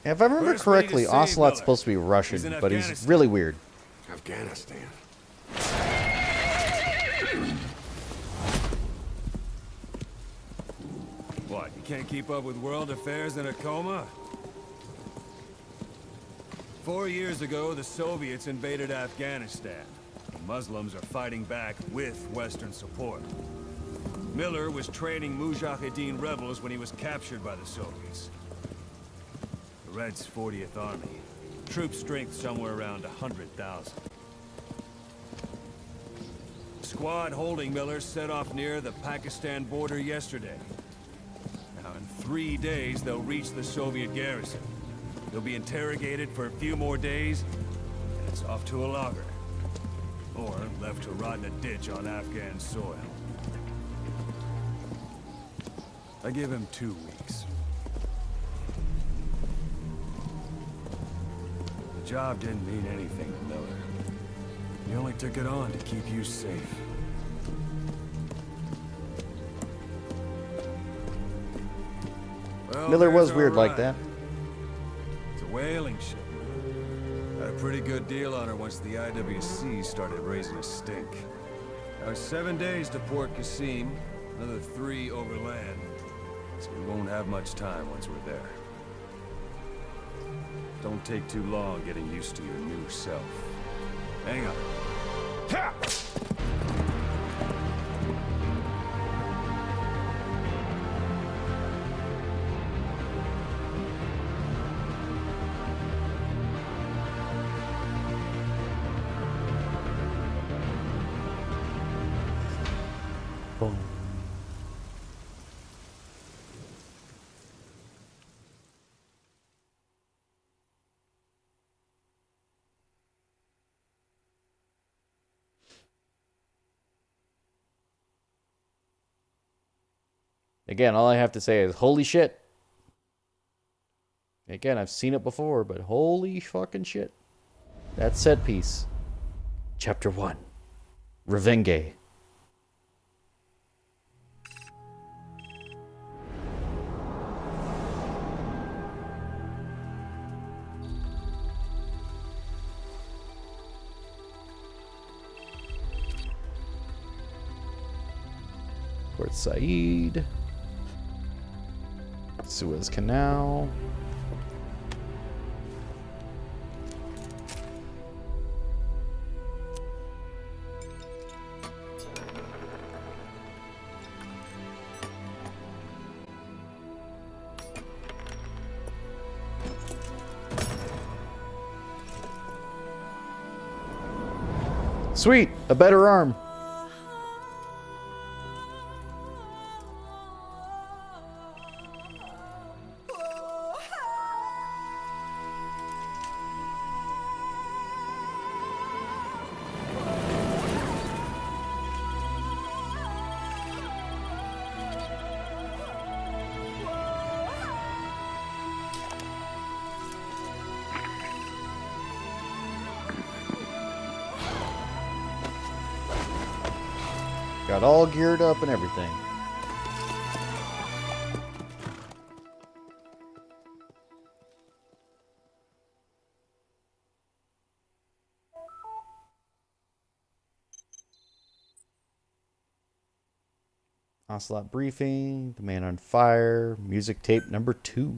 Speaker 1: If I remember
Speaker 6: First
Speaker 1: correctly,
Speaker 6: mate is Save
Speaker 1: Ocelot's
Speaker 6: Miller.
Speaker 1: supposed to be Russian,
Speaker 6: He's in
Speaker 1: but he's
Speaker 6: Afghanistan.
Speaker 1: really weird.
Speaker 6: Afghanistan. What, you can't keep up with world affairs in a coma? 4 years ago, the Soviets invaded Afghanistan. The Muslims are fighting back with Western support. Miller was training Mujahideen rebels when he was captured by the Soviets. The Reds' 40th Army. Troop strength somewhere around 100,000. Squad holding Miller set off near the Pakistan border yesterday. Now in 3 days, they'll reach the Soviet garrison. They'll be interrogated for a few more days, and it's off to a lager. Or left to rot in a ditch on Afghan soil. I give him 2 weeks. The job didn't mean anything to Miller. He only took it on to keep you safe. Well,
Speaker 1: Miller was
Speaker 6: there's
Speaker 1: weird
Speaker 6: our
Speaker 1: like
Speaker 6: ride.
Speaker 1: that.
Speaker 6: It's a whaling ship. Had a pretty good deal on her once the IWC started raising a stink. Now it's 7 days to Port Qasim, another 3 overland. So we won't have much time once we're there. Don't take too long getting used to your new self. Hang on. Ha!
Speaker 1: Boom. Again, all I have to say is holy shit. Again, I've seen it before, but holy fucking shit. That set piece. Chapter 1. Revenge. Port Said. Suez Canal. Sweet, a better arm. Got all geared up and everything. Ocelot briefing, the man on fire, music tape number 2.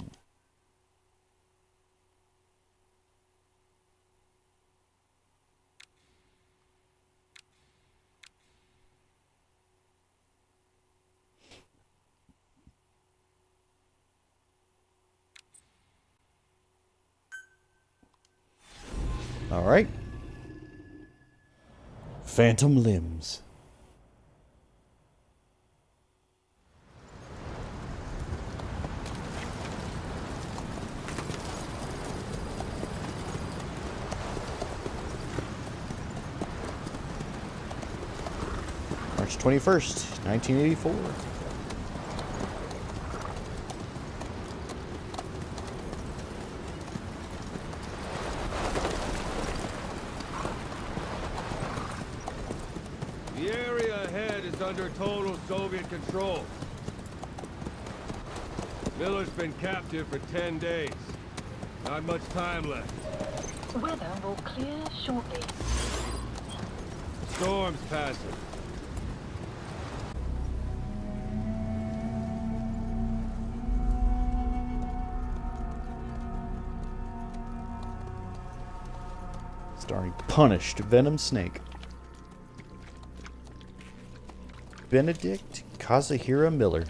Speaker 1: All right. Phantom Limbs. March 21st, 1984.
Speaker 6: The area ahead is under total Soviet control. Miller's been captive for 10 days. Not much time left.
Speaker 8: Weather will clear shortly.
Speaker 6: Storm's passing.
Speaker 1: Starring Punished Venom Snake. Benedict Kazuhira Miller.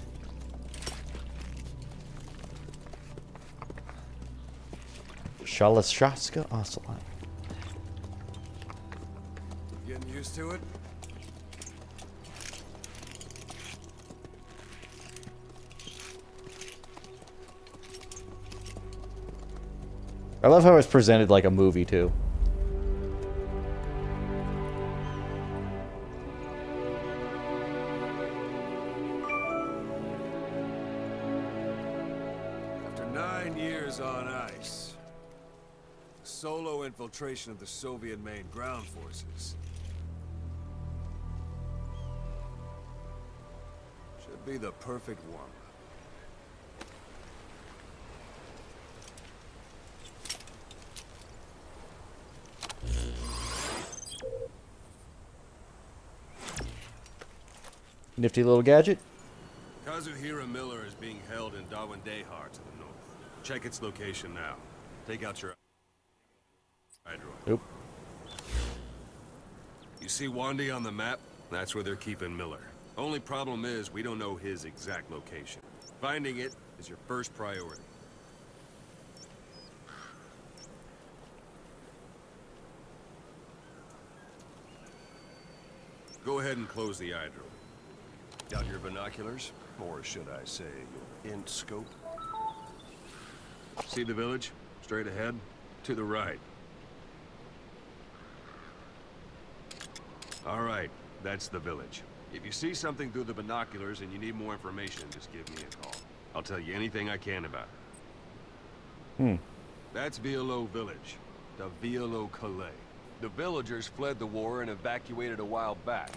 Speaker 1: Shalashaska Ocelot.
Speaker 6: Getting used to it?
Speaker 1: I love how it's presented like a movie too.
Speaker 6: After 9 years on ice, solo infiltration of the Soviet main ground forces should be the perfect one.
Speaker 1: Nifty little gadget.
Speaker 6: Kazuhira Miller is being held in Dawandehar to the north. Check its location now. Take out your hydroid.
Speaker 1: Oop.
Speaker 6: You see Wandi on the map? That's where they're keeping Miller. Only problem is we don't know his exact location. Finding it is your first priority. Go ahead and close the hydro. Got your binoculars? Or should I say, your int scope? See the village? Straight ahead? To the right. All right, that's the village. If you see something through the binoculars and you need more information, just give me a call. I'll tell you anything I can about it. That's Violo Village. The Violo Calais. The villagers fled the war and evacuated a while back.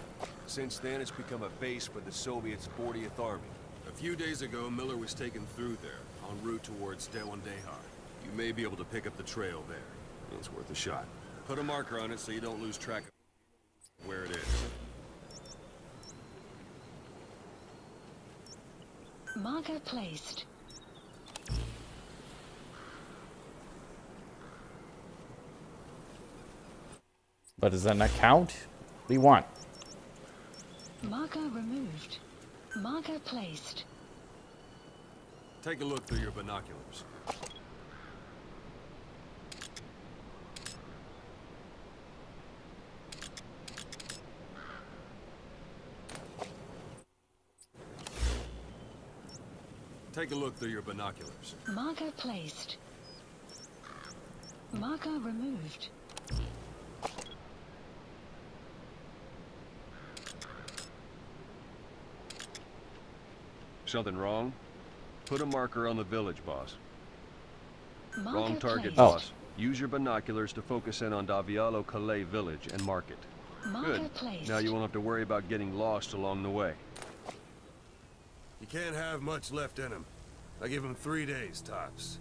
Speaker 6: Since then, it's become a base for the Soviets' 40th Army. A few days ago, Miller was taken through there, en route towards Dawandehar. You may be able to pick up the trail there. It's worth a shot. Put a marker on it so you don't lose track of where it is.
Speaker 8: Marker placed.
Speaker 1: But does that not count? What do you want?
Speaker 8: Marker removed. Marker placed.
Speaker 6: Take a look through your binoculars. Take a look through your binoculars.
Speaker 8: Marker placed. Marker removed.
Speaker 6: Something wrong? Put a marker on the village, boss.
Speaker 8: Marker
Speaker 6: Wrong target,
Speaker 8: placed.
Speaker 6: boss. Use your binoculars to focus in on Davialo Calais village and mark it.
Speaker 8: Marker
Speaker 6: Good.
Speaker 8: placed.
Speaker 6: Now you won't have to worry about getting lost along the way. You can't have much left in him. I give him 3 days, tops.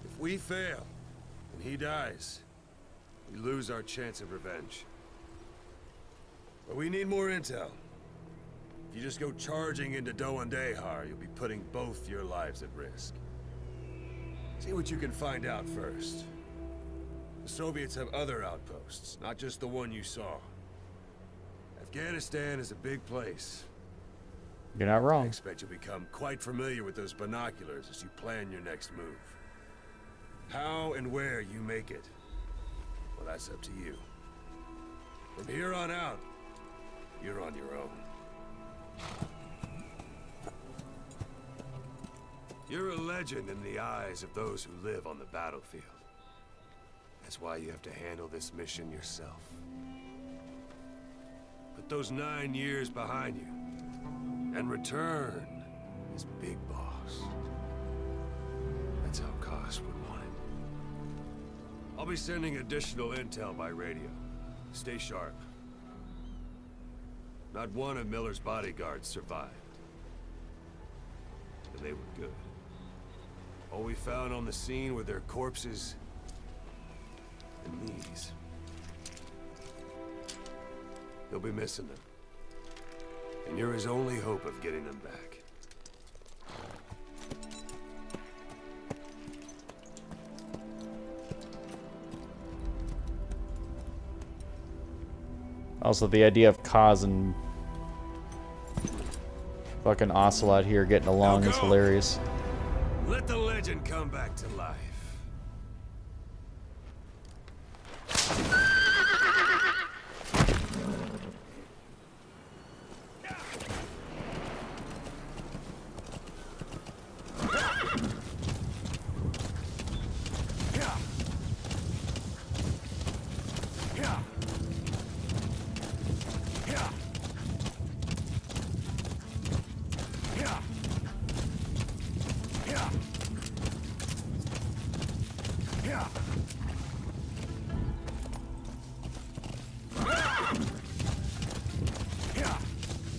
Speaker 6: If we fail, and he dies, we lose our chance of revenge. But we need more intel. If you just go charging into Doandehar, you'll be putting both your lives at risk. See what you can find out first. The Soviets have other outposts, not just the one you saw. Afghanistan is a big place.
Speaker 1: You're not
Speaker 6: I
Speaker 1: wrong.
Speaker 6: expect you'll become quite familiar with those binoculars as you plan your next move. How and where you make it, well, that's up to you. From here on out, you're on your own. You're a legend in the eyes of those who live on the battlefield. That's why you have to handle this mission yourself. Put those 9 years behind you, and return as Big Boss. That's how Koss would want it. I'll be sending additional intel by radio. Stay sharp. Not one of Miller's bodyguards survived. And they were good. All we found on the scene were their corpses and knees. They'll be missing them. And you're his only hope of getting them back.
Speaker 1: Also, the idea of Kaz and fucking Ocelot here getting along is
Speaker 6: go.
Speaker 1: hilarious.
Speaker 6: Let the legend come back to life.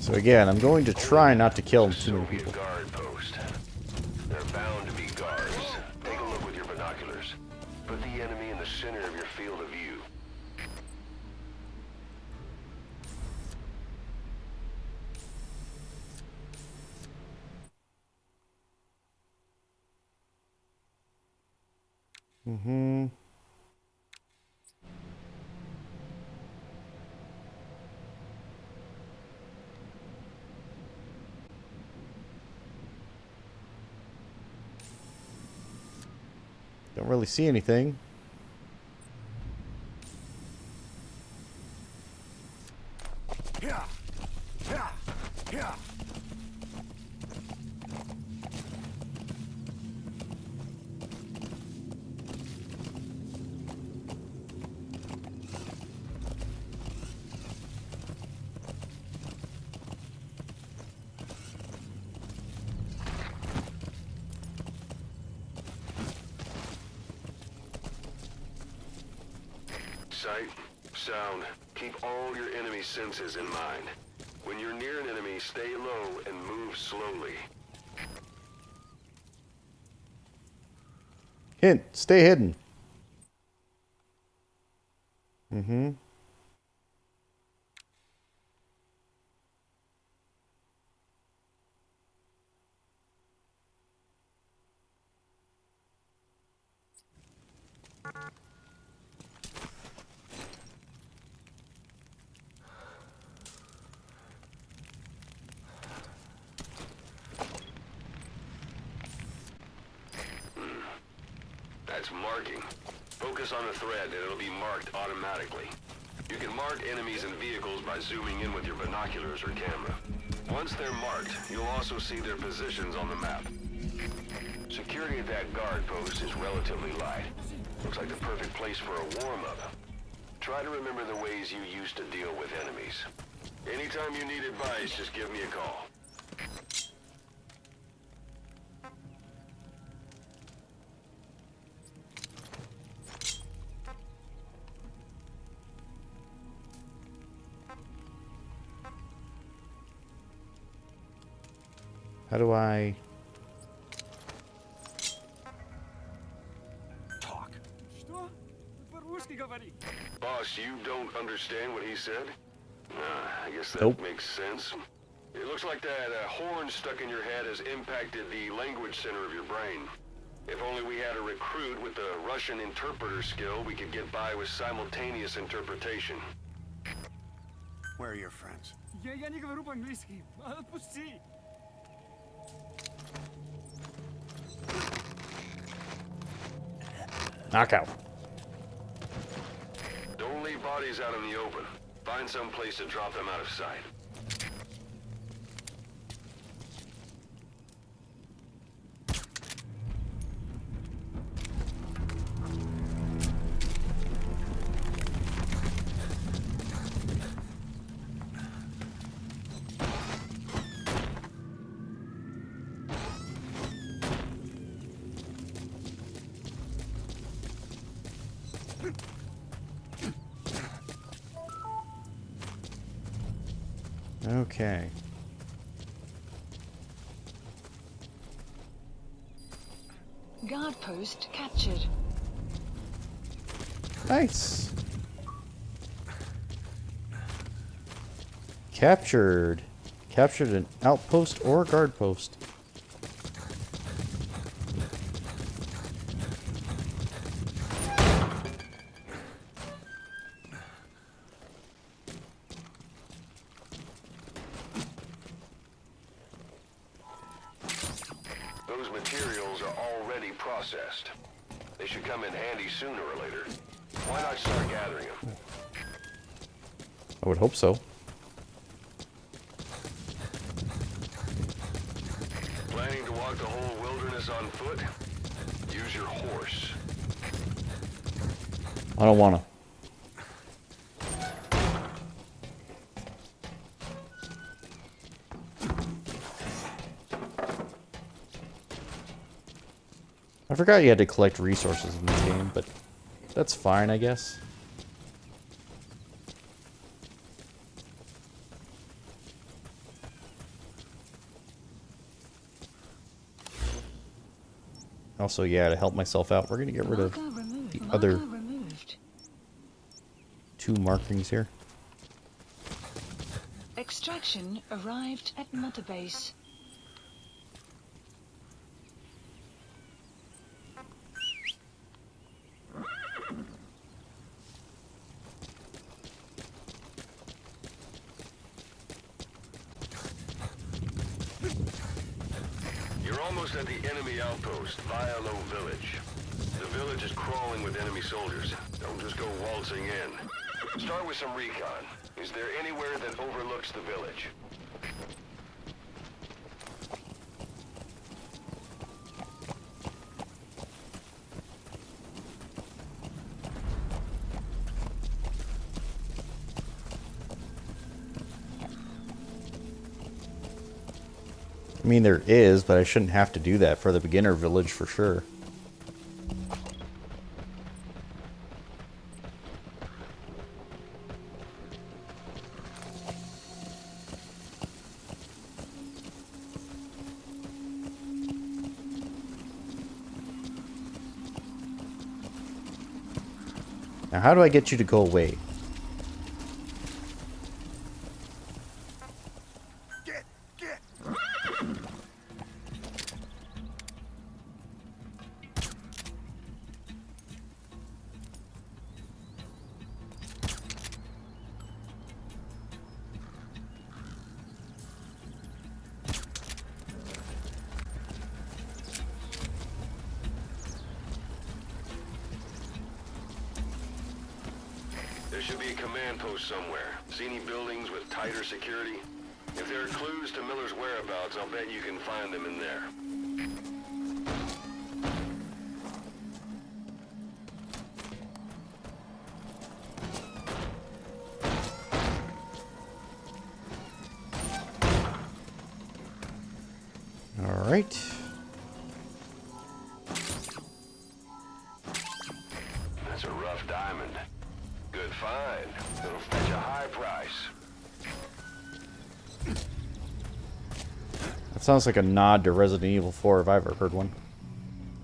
Speaker 1: So again, I'm going to try not to kill too many people.
Speaker 9: Guard post. They're bound to be guards. Take a look with your binoculars. Put the enemy in the center of your field of view.
Speaker 1: Mm-hmm. Don't really see anything.
Speaker 9: Sight, sound, keep all your enemy senses in mind. When you're near an enemy, stay low and move slowly.
Speaker 1: Hint, stay hidden. Mm-hmm.
Speaker 9: That's marking. Focus on the thread and it'll be marked automatically. You can mark enemies and vehicles by zooming in with your binoculars or camera. Once they're marked, you'll also see their positions on the map. Security at that guard post is relatively light. Looks like the perfect place for a warm-up. Try to remember the ways you used to deal with enemies. Anytime you need advice, just give me a call.
Speaker 1: How do I...
Speaker 6: Talk.
Speaker 9: Boss, you don't understand what he said? I guess that
Speaker 1: Nope.
Speaker 9: makes sense. It looks like that horn stuck in your head has impacted the language center of your brain. If only we had a recruit with the Russian interpreter skill, we could get by with simultaneous interpretation.
Speaker 6: Where are your friends?
Speaker 7: Я не говорю по-английски. Отпусти.
Speaker 1: Knockout.
Speaker 9: Don't leave bodies out in the open. Find some place to drop them out of sight.
Speaker 1: Okay.
Speaker 8: Guard post captured.
Speaker 1: Nice. Captured. Captured an outpost or a guard post.
Speaker 9: Those materials are already processed. They should come in handy sooner or later. Why not start gathering them?
Speaker 1: I would hope so.
Speaker 9: Planning to walk the whole wilderness on foot? Use your horse.
Speaker 1: I don't want to. I forgot you had to collect resources in this game, but that's fine, I guess. Also, yeah, to help myself out, we're going to get rid of
Speaker 8: Marker removed.
Speaker 1: the
Speaker 8: Marker
Speaker 1: other
Speaker 8: removed.
Speaker 1: 2 markings here.
Speaker 8: Extraction arrived at Mother Base.
Speaker 9: You're almost at the enemy outpost, Vialo Village. The village is crawling with enemy soldiers. Don't just go waltzing in. Start with some recon. Is there anywhere that overlooks the village?
Speaker 1: I mean, there is, but I shouldn't have to do that for the beginner village for sure. Now, how do I get you to go away?
Speaker 6: Get!
Speaker 9: Should be a command post somewhere. See any buildings with tighter security? If there are clues to Miller's whereabouts, I'll bet you can find them in there.
Speaker 1: All right.
Speaker 9: That's a rough diamond. Good find. It'll fetch a high price.
Speaker 1: That sounds like a nod to Resident Evil 4 if I've ever heard one.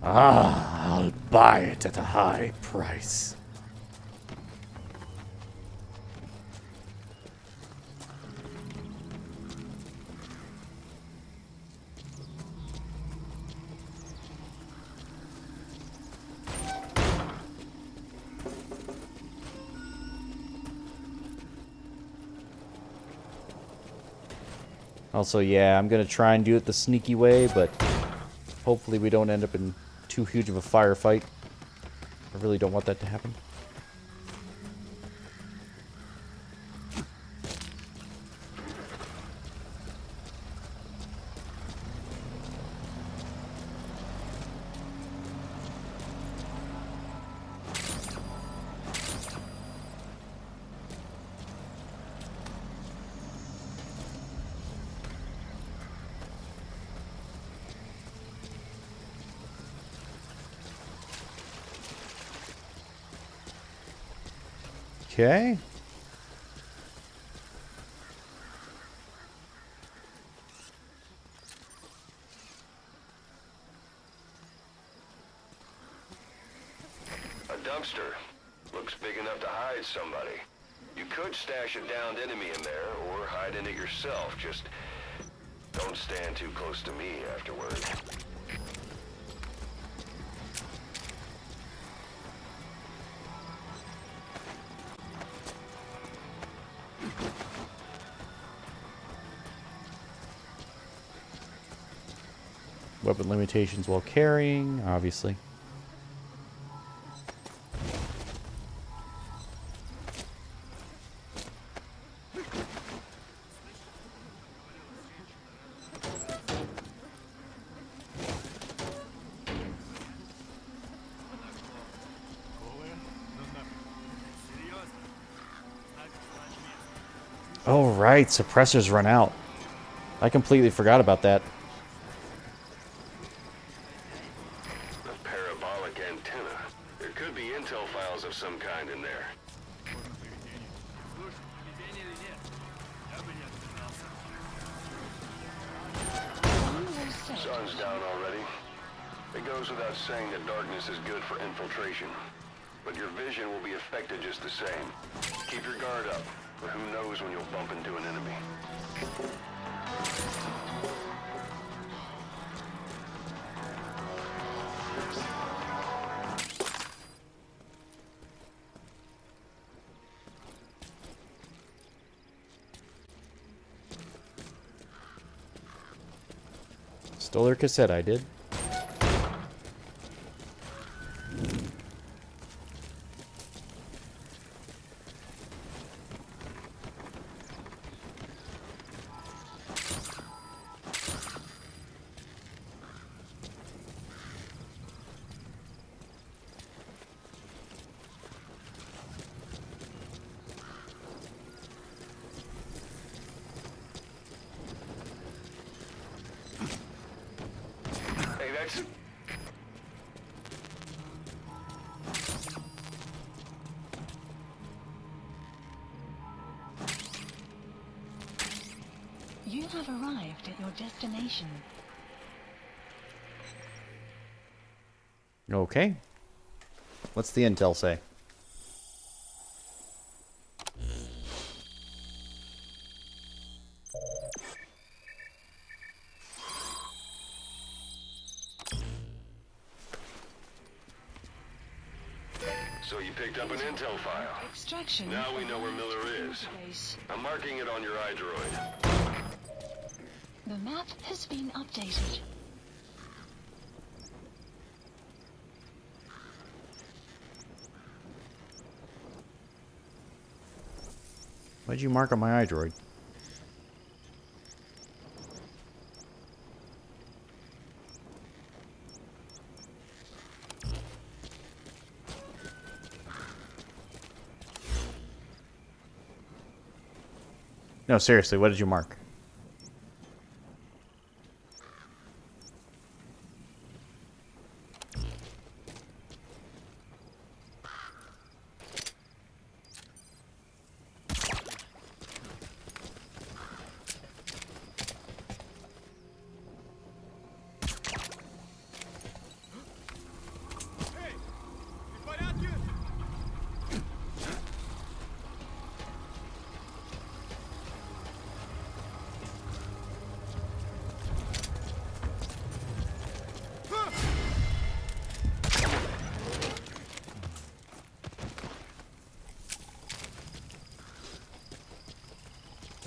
Speaker 1: Ah, I'll buy it at a high price. Also, yeah, I'm going to try and do it the sneaky way, but hopefully we don't end up in too huge of a firefight. I really don't want that to happen. Okay.
Speaker 9: A dumpster. Looks big enough to hide somebody. You could stash a downed enemy in there, or hide in it yourself. Just don't stand too close to me afterward.
Speaker 1: Weapon limitations while carrying, obviously. Oh, right. Suppressors run out. I completely forgot about that.
Speaker 9: A parabolic antenna. There could be intel files of some kind in there. Sun's down already. It goes without saying that darkness is good for infiltration. But your vision will be affected just the same. Keep your guard up, but who knows when you'll bump into an enemy.
Speaker 1: Stole their cassette, I did.
Speaker 9: Hey, that's...
Speaker 8: You have arrived at your destination.
Speaker 1: Okay. What's the intel say?
Speaker 9: So you picked up an intel file.
Speaker 8: Extraction.
Speaker 9: Now we know where Miller is.
Speaker 8: Base.
Speaker 9: I'm marking it on your iDroid.
Speaker 8: The map has been updated.
Speaker 1: Why'd you mark on my iDroid? No, seriously, what did you mark?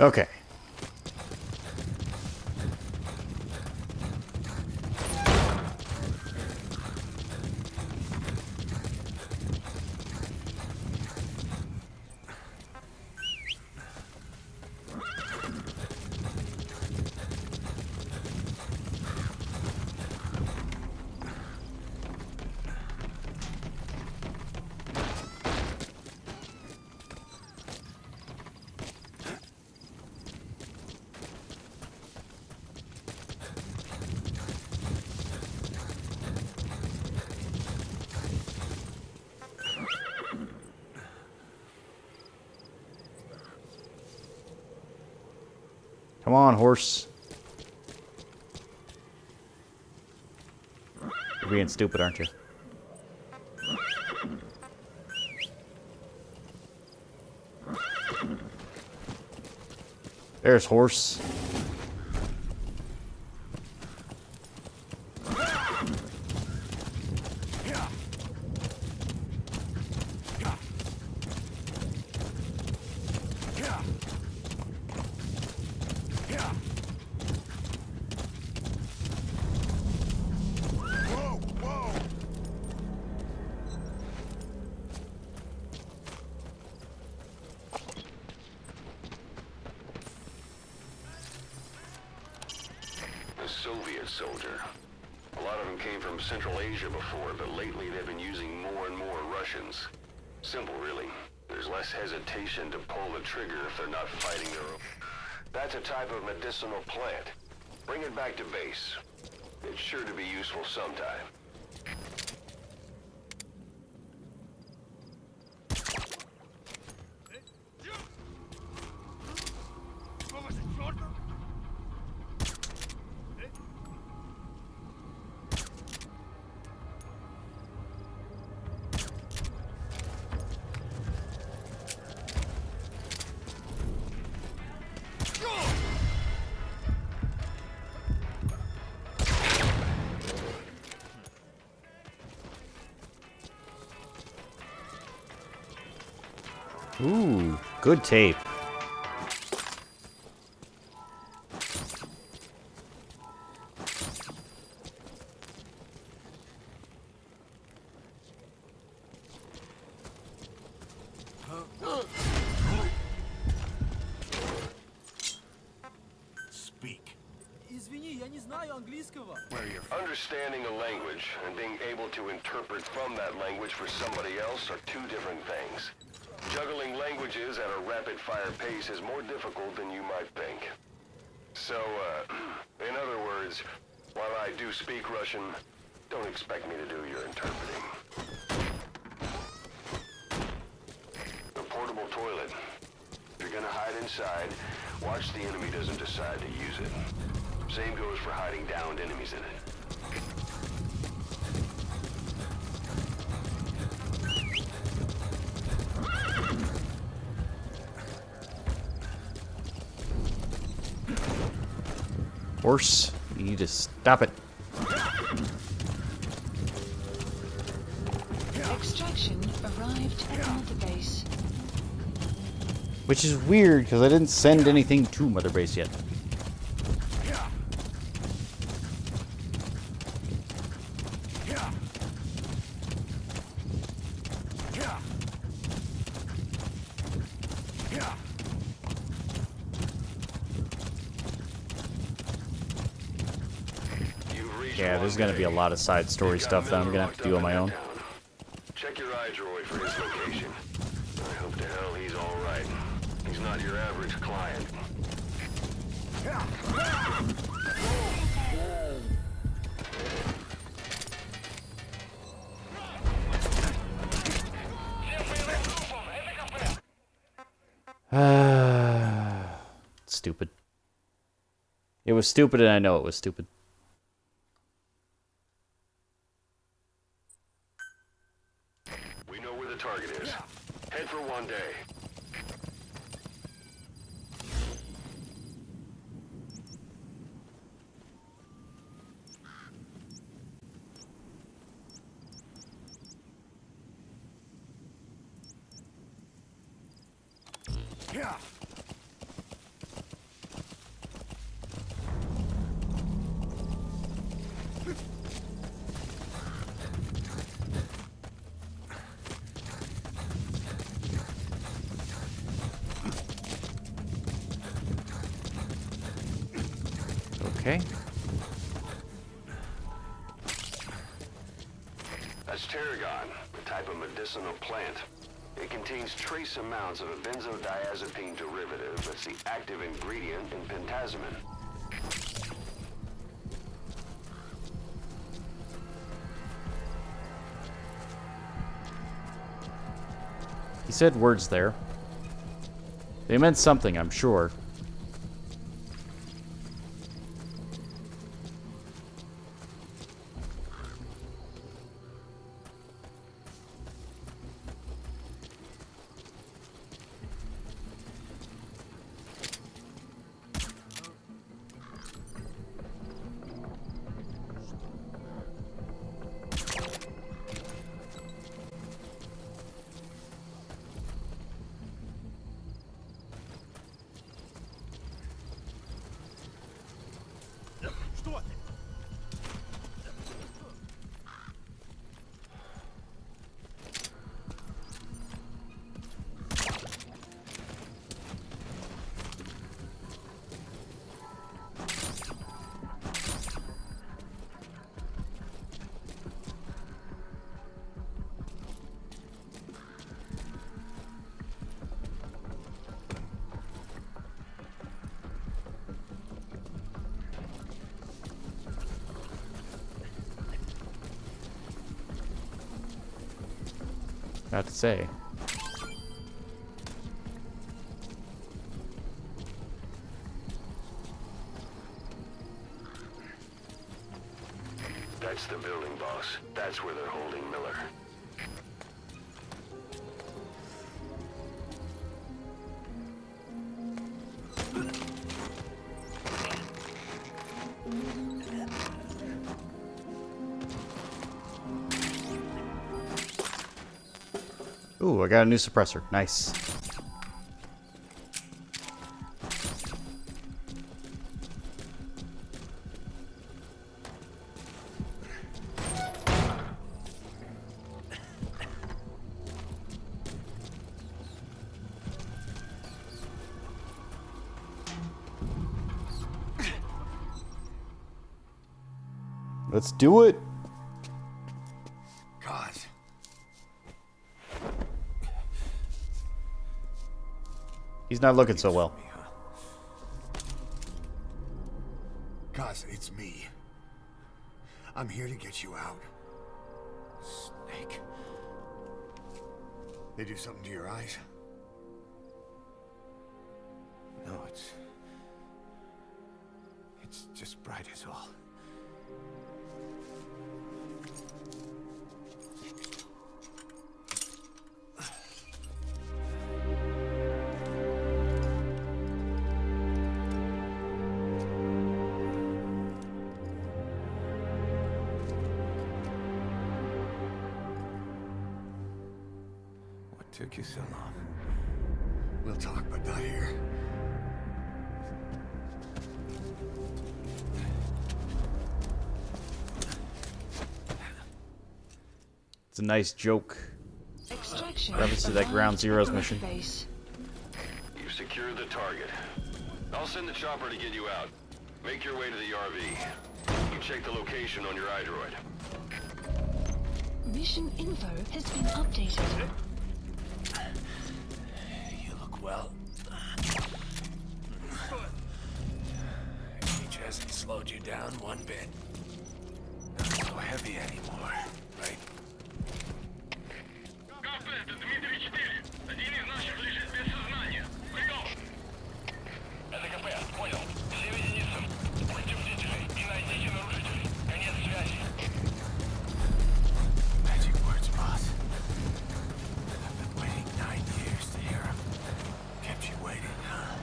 Speaker 1: Okay. Come on, horse. You're being stupid, aren't you? There's horse.
Speaker 9: Soviet soldier. A lot of them came from Central Asia before, but lately they've been using more and more Russians. Simple, really. There's less hesitation to pull the trigger if they're not fighting their own. That's a type of medicinal plant. Bring it back to base. It's sure to be useful sometime.
Speaker 1: Ooh, good tape.
Speaker 6: Speak.
Speaker 7: Извини, я не знаю английского.
Speaker 9: Understanding a language and being able to interpret from that language for somebody else are two different things. Juggling languages at a rapid-fire pace is more difficult than you might think. So, in other words, while I do speak Russian, don't expect me to do your interpreting. The portable toilet. If you're gonna hide inside, watch the enemy doesn't decide to use it. Same goes for hiding downed enemies in it.
Speaker 1: Horse, you need to stop it.
Speaker 8: Extraction arrived at Mother Base.
Speaker 1: Which is weird, because I didn't send anything to Mother Base yet. Yeah, there's gonna be a lot of side story stuff that I'm gonna have to do on my own.
Speaker 9: Check your iDroid for his location. I hope to hell he's all right. He's not your average client.
Speaker 1: Stupid. It was stupid, and I know it was stupid.
Speaker 9: We know where the target is. Head for one day.
Speaker 7: Yeah.
Speaker 1: Okay.
Speaker 9: That's tarragon, a type of medicinal plant. It contains trace amounts of a benzodiazepine derivative that's the active ingredient in pentazemin.
Speaker 1: He said words there. They meant something, I'm sure. Not to say.
Speaker 9: That's the building, boss. That's where they're holding Miller.
Speaker 1: Ooh, I got a new suppressor. Nice. Let's do it.
Speaker 7: God.
Speaker 1: He's not looking so well.
Speaker 7: Cause it's me. I'm here to get you out. Snake. They do something to your eyes? No, it's just bright as all.
Speaker 6: What took you so long?
Speaker 7: We'll talk, but not here.
Speaker 1: It's a nice joke.
Speaker 8: Extraction
Speaker 1: Reference to that Ground Zeroes mission.
Speaker 8: base.
Speaker 9: You've secured the target. I'll send the chopper to get you out. Make your way to the RV. check the location on your iDroid.
Speaker 8: Mission info has been updated.
Speaker 6: You look well. Age hasn't slowed you down one bit. Not so heavy anymore, right?
Speaker 5: Кафе, Дмитрий 4. Один из наших лежит без сознания. Прием! Это КП, понял. Всем единицам. Будьте бдительны и найдите нарушителей. Конец связи.
Speaker 6: Magic words, boss. I've been waiting 9 years to hear 'em. Kept you waiting, huh?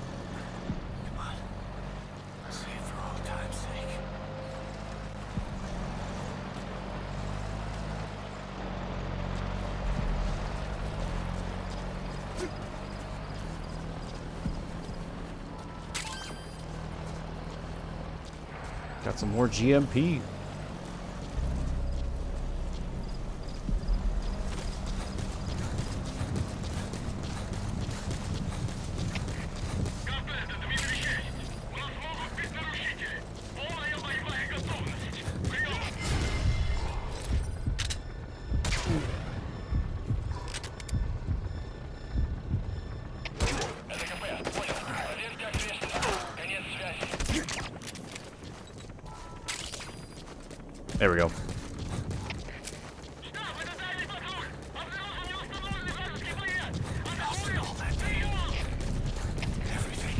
Speaker 6: Come on. Say it for old time's sake.
Speaker 1: Got some more GMP.
Speaker 5: Кафе, это Дмитрий 6. У нас могут быть нарушители. Полная боевая готовность. Прием! Это КП, понял. Проверьте окрестности. Конец связи.
Speaker 1: There we go.
Speaker 5: Штаб, это дальний патруль. Обнаружен неустановленный вражеский флот. Атакуем! Прием!
Speaker 6: Everything.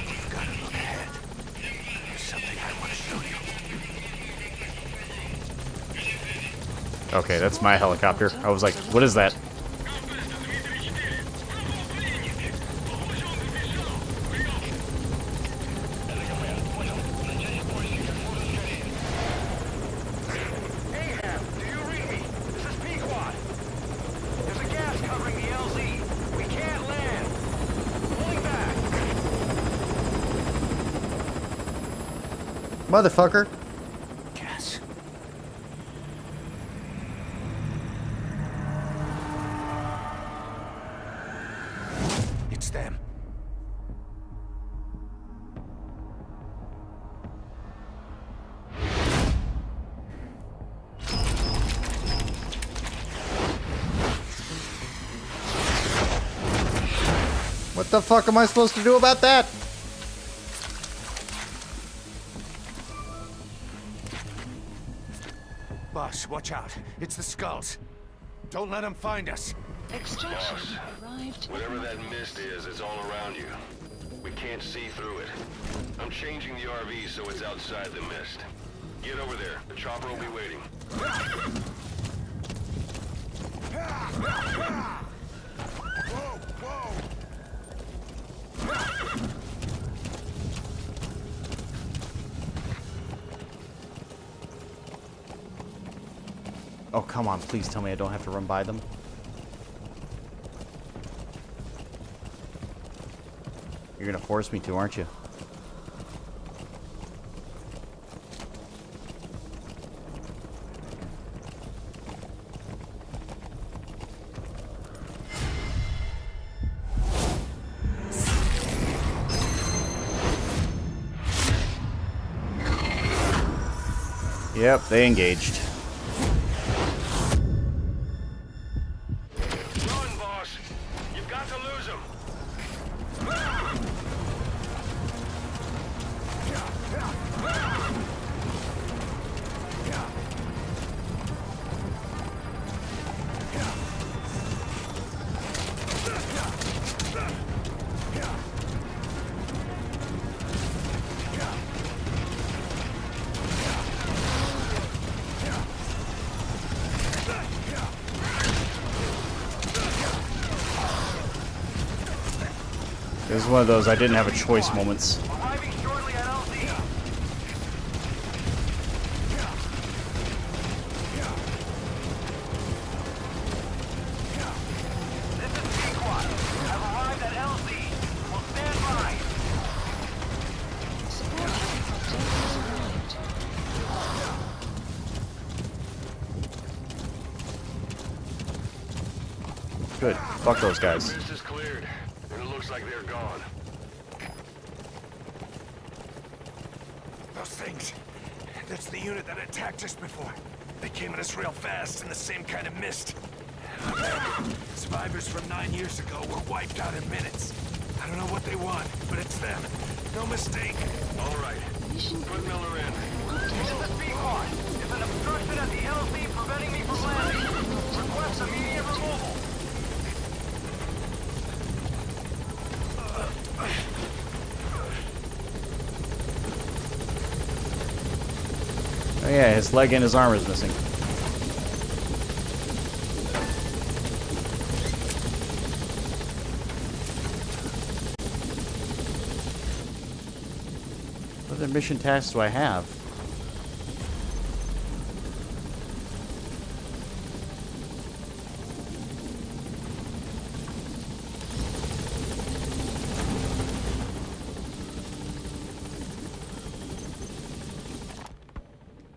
Speaker 6: You've got to look ahead. There's something I want to show you.
Speaker 1: Okay, that's my helicopter. I was like, what is that?
Speaker 5: Кафе, это Дмитрий 4. Пропал пленник. Похоже, он убежал. Прием! Это КП, понял. Начать поиски как можно скорее. Ahab, do you read me? This is Pequod. There's a gas covering the LZ. We can't land. Pulling back.
Speaker 1: Motherfucker.
Speaker 6: Gas. It's them.
Speaker 1: What the fuck am I supposed to do about that?
Speaker 6: Boss, watch out. It's the skulls. Don't let them find us.
Speaker 8: Extraction arrived.
Speaker 9: Whatever that mist is, it's all around you. We can't see through it. I'm changing the RV so it's outside the mist. Get over there. The chopper will be waiting.
Speaker 1: Oh, come on. Please tell me I don't have to run by them. You're gonna force me to, aren't you? Yep, they engaged.
Speaker 5: Run, boss. You've got to lose him.
Speaker 1: This is one of those I didn't have a choice moments.
Speaker 5: Arriving shortly at LZ. This is Pequod. I've arrived at LZ. We'll stand by.
Speaker 8: Support helicopter has arrived.
Speaker 1: Good. Fuck those guys.
Speaker 9: Mist is cleared, and it looks like they're gone.
Speaker 7: those things. That's the unit that attacked us before. They came at us real fast in the same kind of mist. Survivors from 9 years ago were wiped out in minutes. I don't know what they want, but it's them. No mistake.
Speaker 9: All right. Put Miller in.
Speaker 5: This is Speedhawk. There's an obstruction at the LZ preventing me from landing. Request immediate removal.
Speaker 1: Oh yeah, his leg and his arm is missing. What other mission tasks do I have?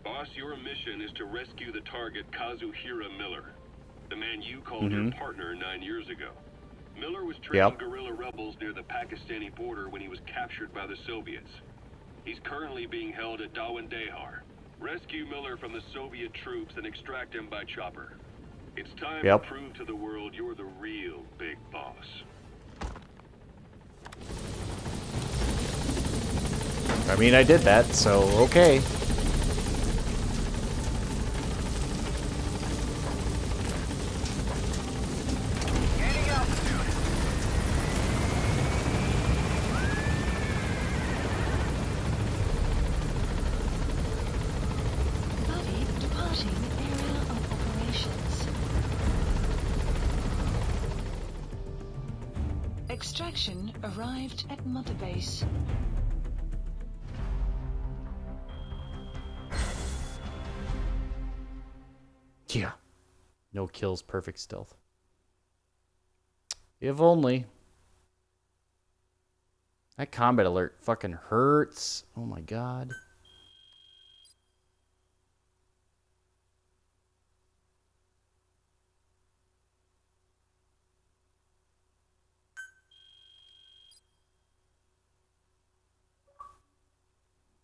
Speaker 9: Boss, your mission is to rescue the target Kazuhira Miller, the man you called your partner 9 years ago. Miller was training guerrilla rebels near the Pakistani border when he was captured by the Soviets. He's currently being held at Dawandehar. Rescue Miller from the Soviet troops and extract him by chopper. It's time to prove to the world you're the real big boss.
Speaker 1: I mean, I did that, so okay.
Speaker 8: Extraction arrived at Mother Base.
Speaker 1: Yeah. No kills, perfect stealth. If only. That combat alert fucking hurts. Oh my god.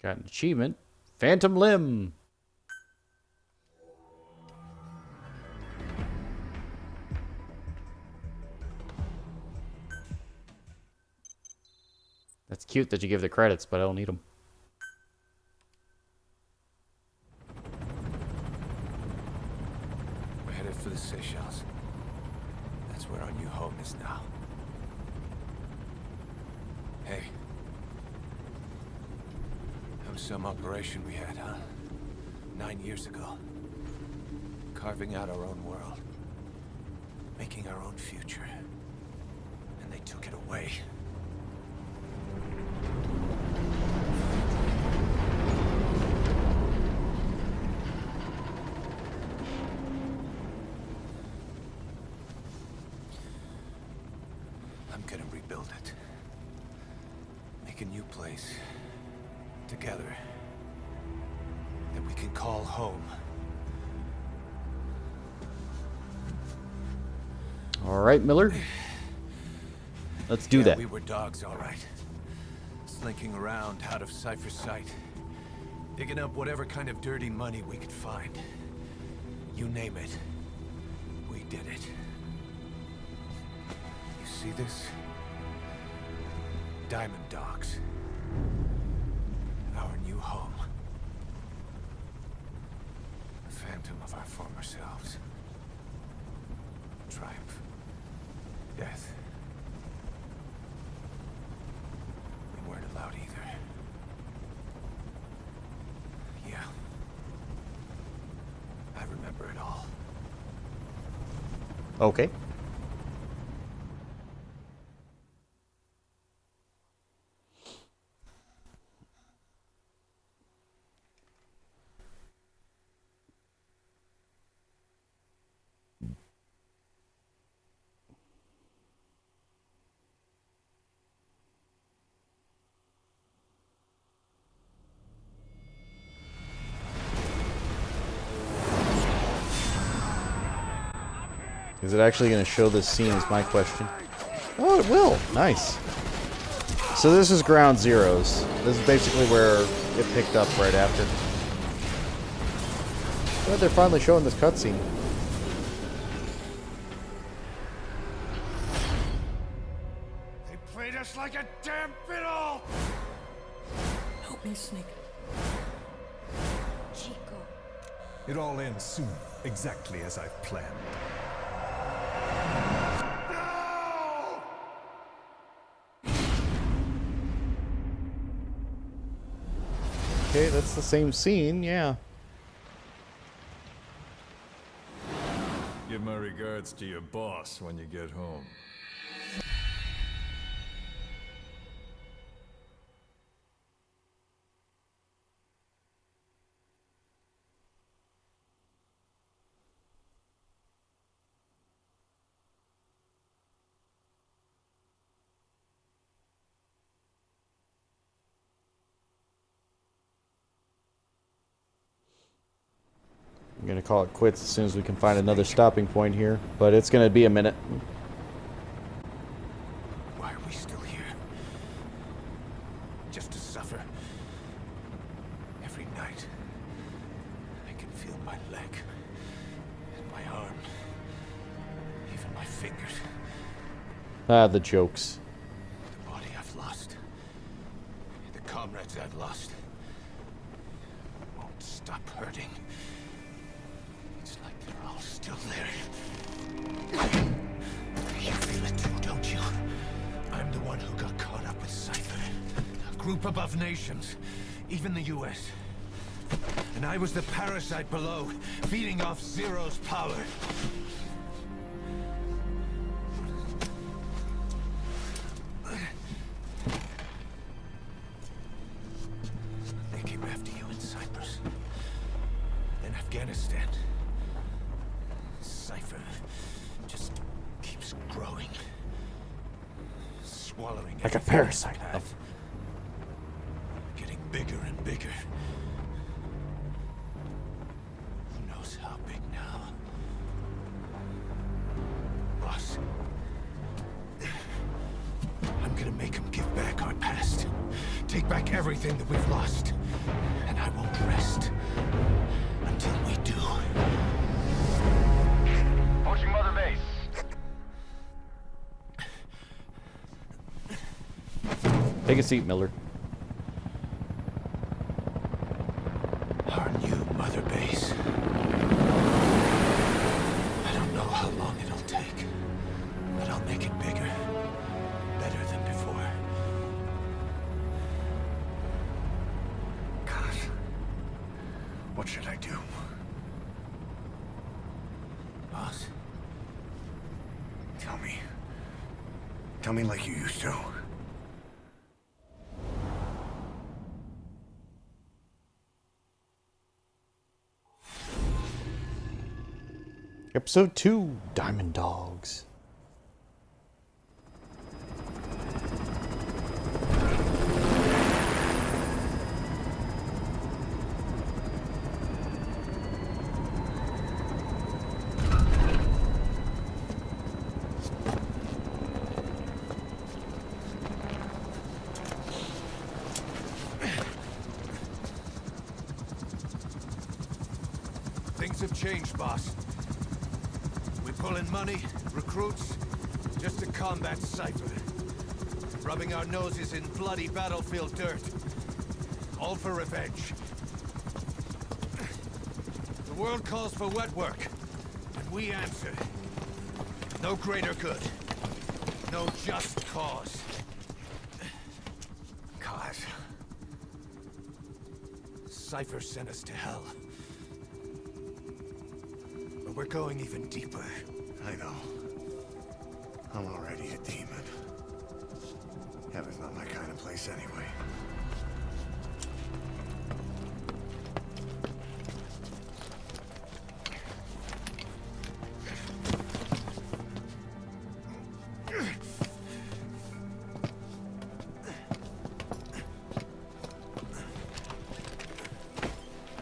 Speaker 1: Got an achievement. Phantom Limb. That's cute that you give the credits, but I don't need them.
Speaker 7: We're headed for the Seychelles. That's where our new home is now. Hey. That was some operation we had, huh? 9 years ago. Carving out our own world. Making our own future. And they took it away. I'm gonna rebuild it. Make a new place. Together. That we can call home.
Speaker 1: All right, Miller. Let's do that.
Speaker 7: We were dogs, all right. Slinking around out of Cypher's sight. Digging up whatever kind of dirty money we could find. You name it. We did it. You see this? Diamond Dogs. Our new home. The phantom of our former selves. Triumph. Death. We weren't allowed either. Yeah. I remember it all.
Speaker 1: Okay. Is it actually going to show this scene is my question. Oh, it will. Nice. So this is Ground Zeroes. This is basically where it picked up right after. But they're finally showing this cutscene.
Speaker 6: They played us like a damn fiddle!
Speaker 3: Help me, Snake. Chico.
Speaker 10: It all ends soon, exactly as I've planned.
Speaker 1: Okay, that's the same scene, yeah.
Speaker 10: Give my regards to your boss when you get home.
Speaker 1: I'm gonna call it quits as soon as we can find another stopping point here, but it's gonna be a minute.
Speaker 7: Why are we still here? Just to suffer? Every night, I can feel my leg, and my arm, even my fingers.
Speaker 1: Ah, the jokes.
Speaker 7: The body I've lost, the comrades I've lost, won't stop hurting. It's like they're all still there. You feel it too, don't you? I'm the one who got caught up with Cypher. A group above nations, even the US. And I was the parasite below, feeding off Zero's power. They came after you in Cyprus, then Afghanistan. Cypher just keeps growing, swallowing
Speaker 1: Like a
Speaker 7: everything
Speaker 1: parasite.
Speaker 7: in its path. Getting bigger and bigger. Who knows how big now? Boss, I'm gonna make him give back our past. Take back everything that we've lost. And I won't rest until we do.
Speaker 5: Approaching Mother Base.
Speaker 1: Take a seat, Miller.
Speaker 7: Our new Mother Base. I don't know how long it'll take, but I'll make it bigger. Better than before.
Speaker 10: God. What should I do?
Speaker 7: Boss,
Speaker 10: Tell me. Tell me like you used to.
Speaker 1: Episode 2, Diamond Dogs.
Speaker 7: things have changed, boss. We pull in money, recruits, just to combat Cypher. Rubbing our noses in bloody battlefield dirt. All for revenge. The world calls for wet work, and we answer. No greater good. No just cause.
Speaker 10: God.
Speaker 7: Cypher sent us to hell. But we're going even deeper.
Speaker 10: I know. I'm already a demon. Heaven's not my kind of place anyway.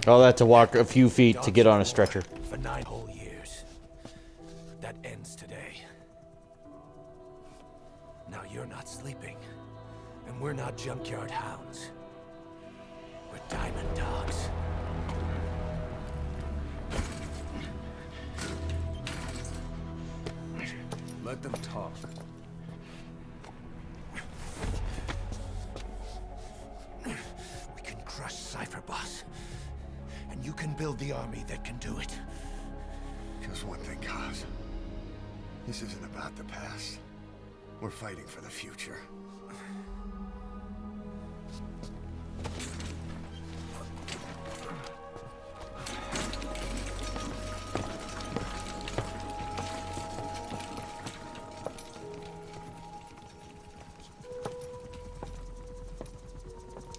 Speaker 1: All that to walk a few feet to get on a stretcher.
Speaker 7: For 9 whole years. That ends today. Now you're not sleeping, and we're not junkyard hounds. We're diamond dogs.
Speaker 6: Let them talk.
Speaker 7: We can crush Cypher, boss. And you can build the army that can do it.
Speaker 11: Just one thing, Kaz. This isn't about the past. We're fighting for the future.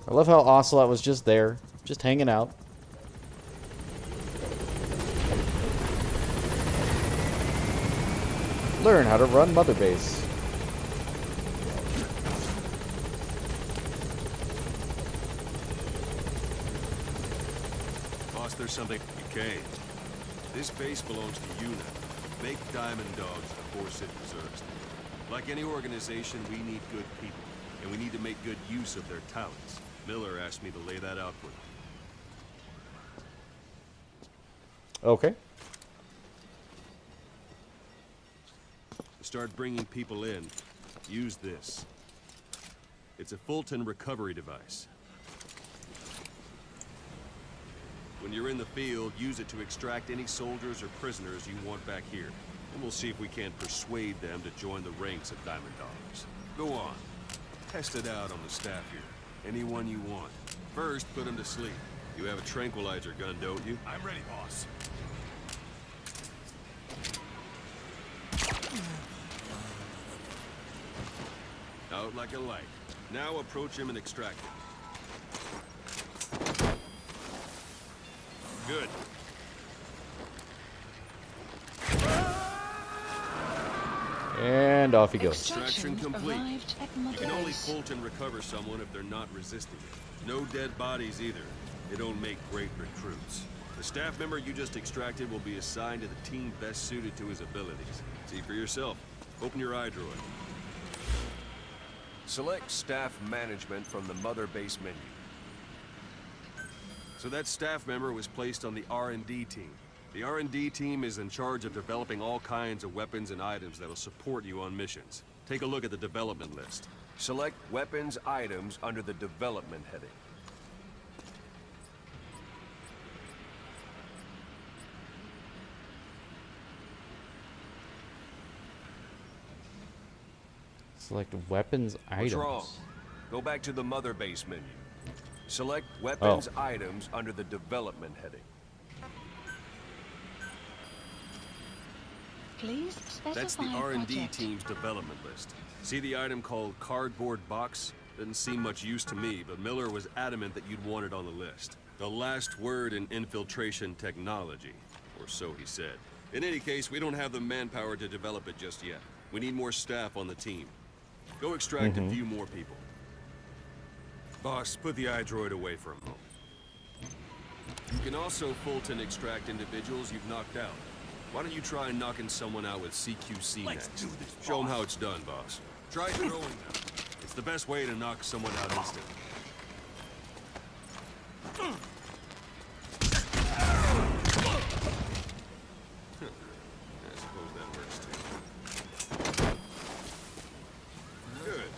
Speaker 1: I love how Ocelot was just there, just hanging out. Learn how to run Mother Base.
Speaker 6: Boss, there's something. Okay. This base belongs to you now. Make Diamond Dogs the force it deserves. Like any organization, we need good people, and we need to make good use of their talents. Miller asked me to lay that out for them.
Speaker 1: Okay.
Speaker 6: To start bringing people in, use this. It's a Fulton recovery device. When you're in the field, use it to extract any soldiers or prisoners you want back here. And we'll see if we can't persuade them to join the ranks of Diamond Dogs. Go on. Test it out on the staff here. Anyone you want. First, put them to sleep. You have a tranquilizer gun, don't you? I'm ready, boss. Out like a light. Now approach him and extract him. Good.
Speaker 1: And off he goes.
Speaker 6: Extraction complete.
Speaker 8: Arrived at
Speaker 6: You can only
Speaker 8: Mother's.
Speaker 6: Fulton recover someone if they're not resisting it. No dead bodies either. They don't make great recruits. The staff member you just extracted will be assigned to the team best suited to his abilities. See for yourself. Open your iDroid. Select staff management from the Mother Base menu. So that staff member was placed on the R&D team. The R&D team is in charge of developing all kinds of weapons and items that'll support you on missions. Take a look at the development list. Select weapons items under the development heading.
Speaker 1: Select weapons items.
Speaker 6: What's wrong? Go back to the Mother Base menu. Select weapons items under the development heading.
Speaker 8: Please specify
Speaker 6: That's the R&D
Speaker 8: project.
Speaker 6: team's development list. See the item called cardboard box? Doesn't seem much use to me, but Miller was adamant that you'd want it on the list. The last word in infiltration technology, or so he said. In any case, we don't have the manpower to develop it just yet. We need more staff on the team. Go extract a few more people. Boss, put the iDroid away for a moment. You can also Fulton extract individuals you've knocked out. Why don't you try knocking someone out with CQC next? Show them how it's done, boss. Try throwing them. It's the best way to knock someone out instantly. I suppose that works too. Good.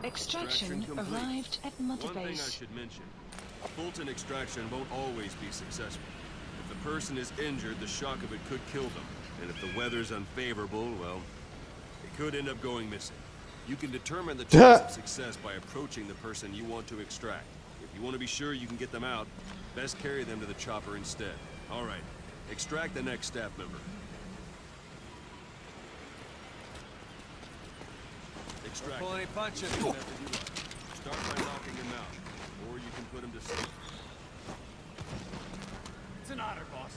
Speaker 8: Extraction
Speaker 6: complete.
Speaker 8: arrived at Mother
Speaker 6: One thing I
Speaker 8: Base.
Speaker 6: should mention. Fulton extraction won't always be successful. If the person is injured, the shock of it could kill them. And if the weather's unfavorable, well, it could end up going missing. You can determine the chance of success by approaching the person you want to extract. If you want to be sure you can get them out, best carry them to the chopper instead. All right, extract the next staff member. Extract. Pull any punches. Start by knocking him out, or you can put him to sleep.
Speaker 5: It's an honor, boss.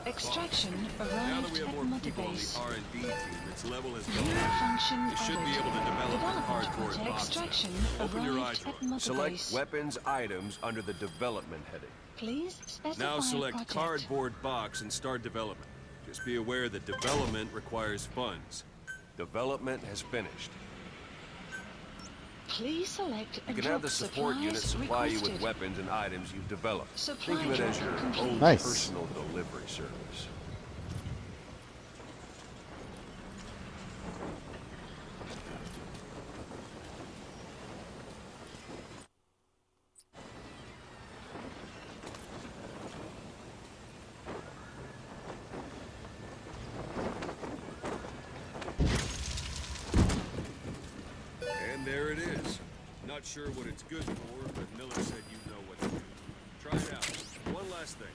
Speaker 8: Extraction Extraction
Speaker 6: Now that
Speaker 8: arrived
Speaker 6: we have
Speaker 8: at
Speaker 6: more
Speaker 8: Mother
Speaker 6: people on
Speaker 8: Base.
Speaker 6: the R&D team, its level has
Speaker 8: New
Speaker 6: gone up.
Speaker 8: function
Speaker 6: You should be
Speaker 8: added.
Speaker 6: able to develop the
Speaker 8: Development
Speaker 6: cardboard
Speaker 8: project.
Speaker 6: box
Speaker 8: Extraction
Speaker 6: now. Open your eye
Speaker 8: arrived at
Speaker 6: drawer.
Speaker 8: Mother
Speaker 6: Select
Speaker 8: Base.
Speaker 6: weapons items under the development heading.
Speaker 8: Please specify
Speaker 6: Now select
Speaker 8: project.
Speaker 6: cardboard box and start development. Just be aware that development requires funds. Development has finished.
Speaker 8: Please select a
Speaker 6: You can
Speaker 8: drop
Speaker 6: have the support
Speaker 8: supplies
Speaker 6: unit supply you with
Speaker 8: requested.
Speaker 6: weapons and items you've developed.
Speaker 8: Supply
Speaker 6: Think of it as
Speaker 8: drop
Speaker 6: your
Speaker 8: complete.
Speaker 6: own
Speaker 1: Nice.
Speaker 6: personal delivery service. And there it is. Not sure what it's good for, but Miller said you know what to do. Try it out. One last thing.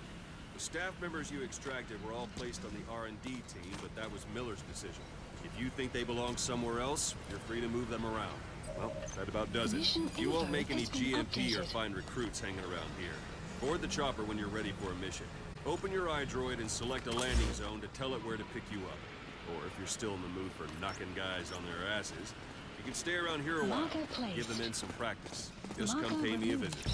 Speaker 6: The staff members you extracted were all placed on the R&D team, but that was Miller's decision. If you think they belong somewhere else, you're free to move them around. Well, that about does it.
Speaker 8: Mission
Speaker 6: You won't
Speaker 8: info
Speaker 6: make any
Speaker 8: has been
Speaker 6: GMP or
Speaker 8: updated.
Speaker 6: find recruits hanging around here. Board the chopper when you're ready for a mission. Open your iDroid and select a landing zone to tell it where to pick you up. Or if you're still in the mood for knocking guys on their asses, you can stay around here a while.
Speaker 8: Marker placed.
Speaker 6: Give them in some practice. Just
Speaker 8: Marker
Speaker 6: come pay me a
Speaker 8: removed.
Speaker 6: visit.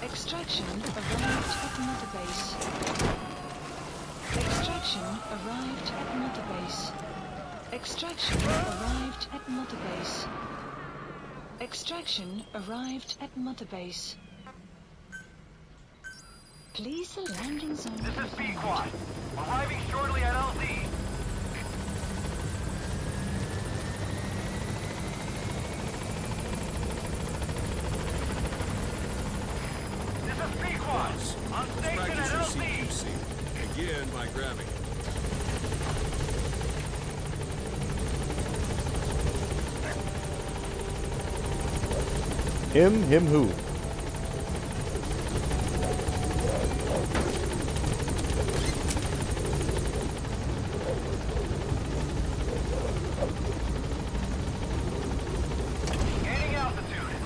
Speaker 8: Extraction arrived at Mother Base. Extraction arrived at Mother Base. Extraction arrived at Mother Base. Extraction arrived at Mother Base. Please the landing zone.
Speaker 5: This is B-Quad. Arriving shortly at LZ. This is B-Quad. On station at
Speaker 6: Practice your
Speaker 5: LZ.
Speaker 6: CQC. Begin by grabbing it.
Speaker 1: Him who?
Speaker 5: Gaining altitude.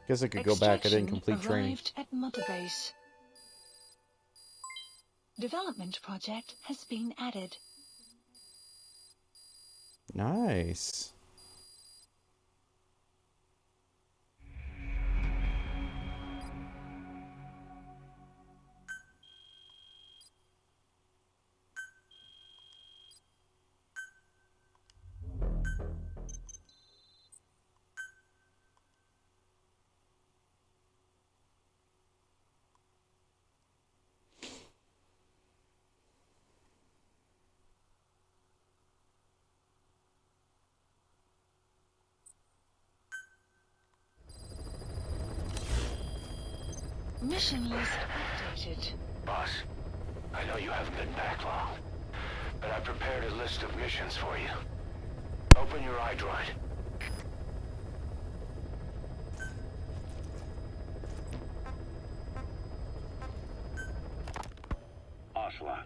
Speaker 1: Guess I could go back. I didn't
Speaker 8: Extraction
Speaker 1: complete training.
Speaker 8: arrived at Mother Base. Development project has been added.
Speaker 1: Nice.
Speaker 8: Mission list updated.
Speaker 9: Boss, I know you haven't been back long, but I prepared a list of missions for you. Open your iDroid.
Speaker 12: Ocelot.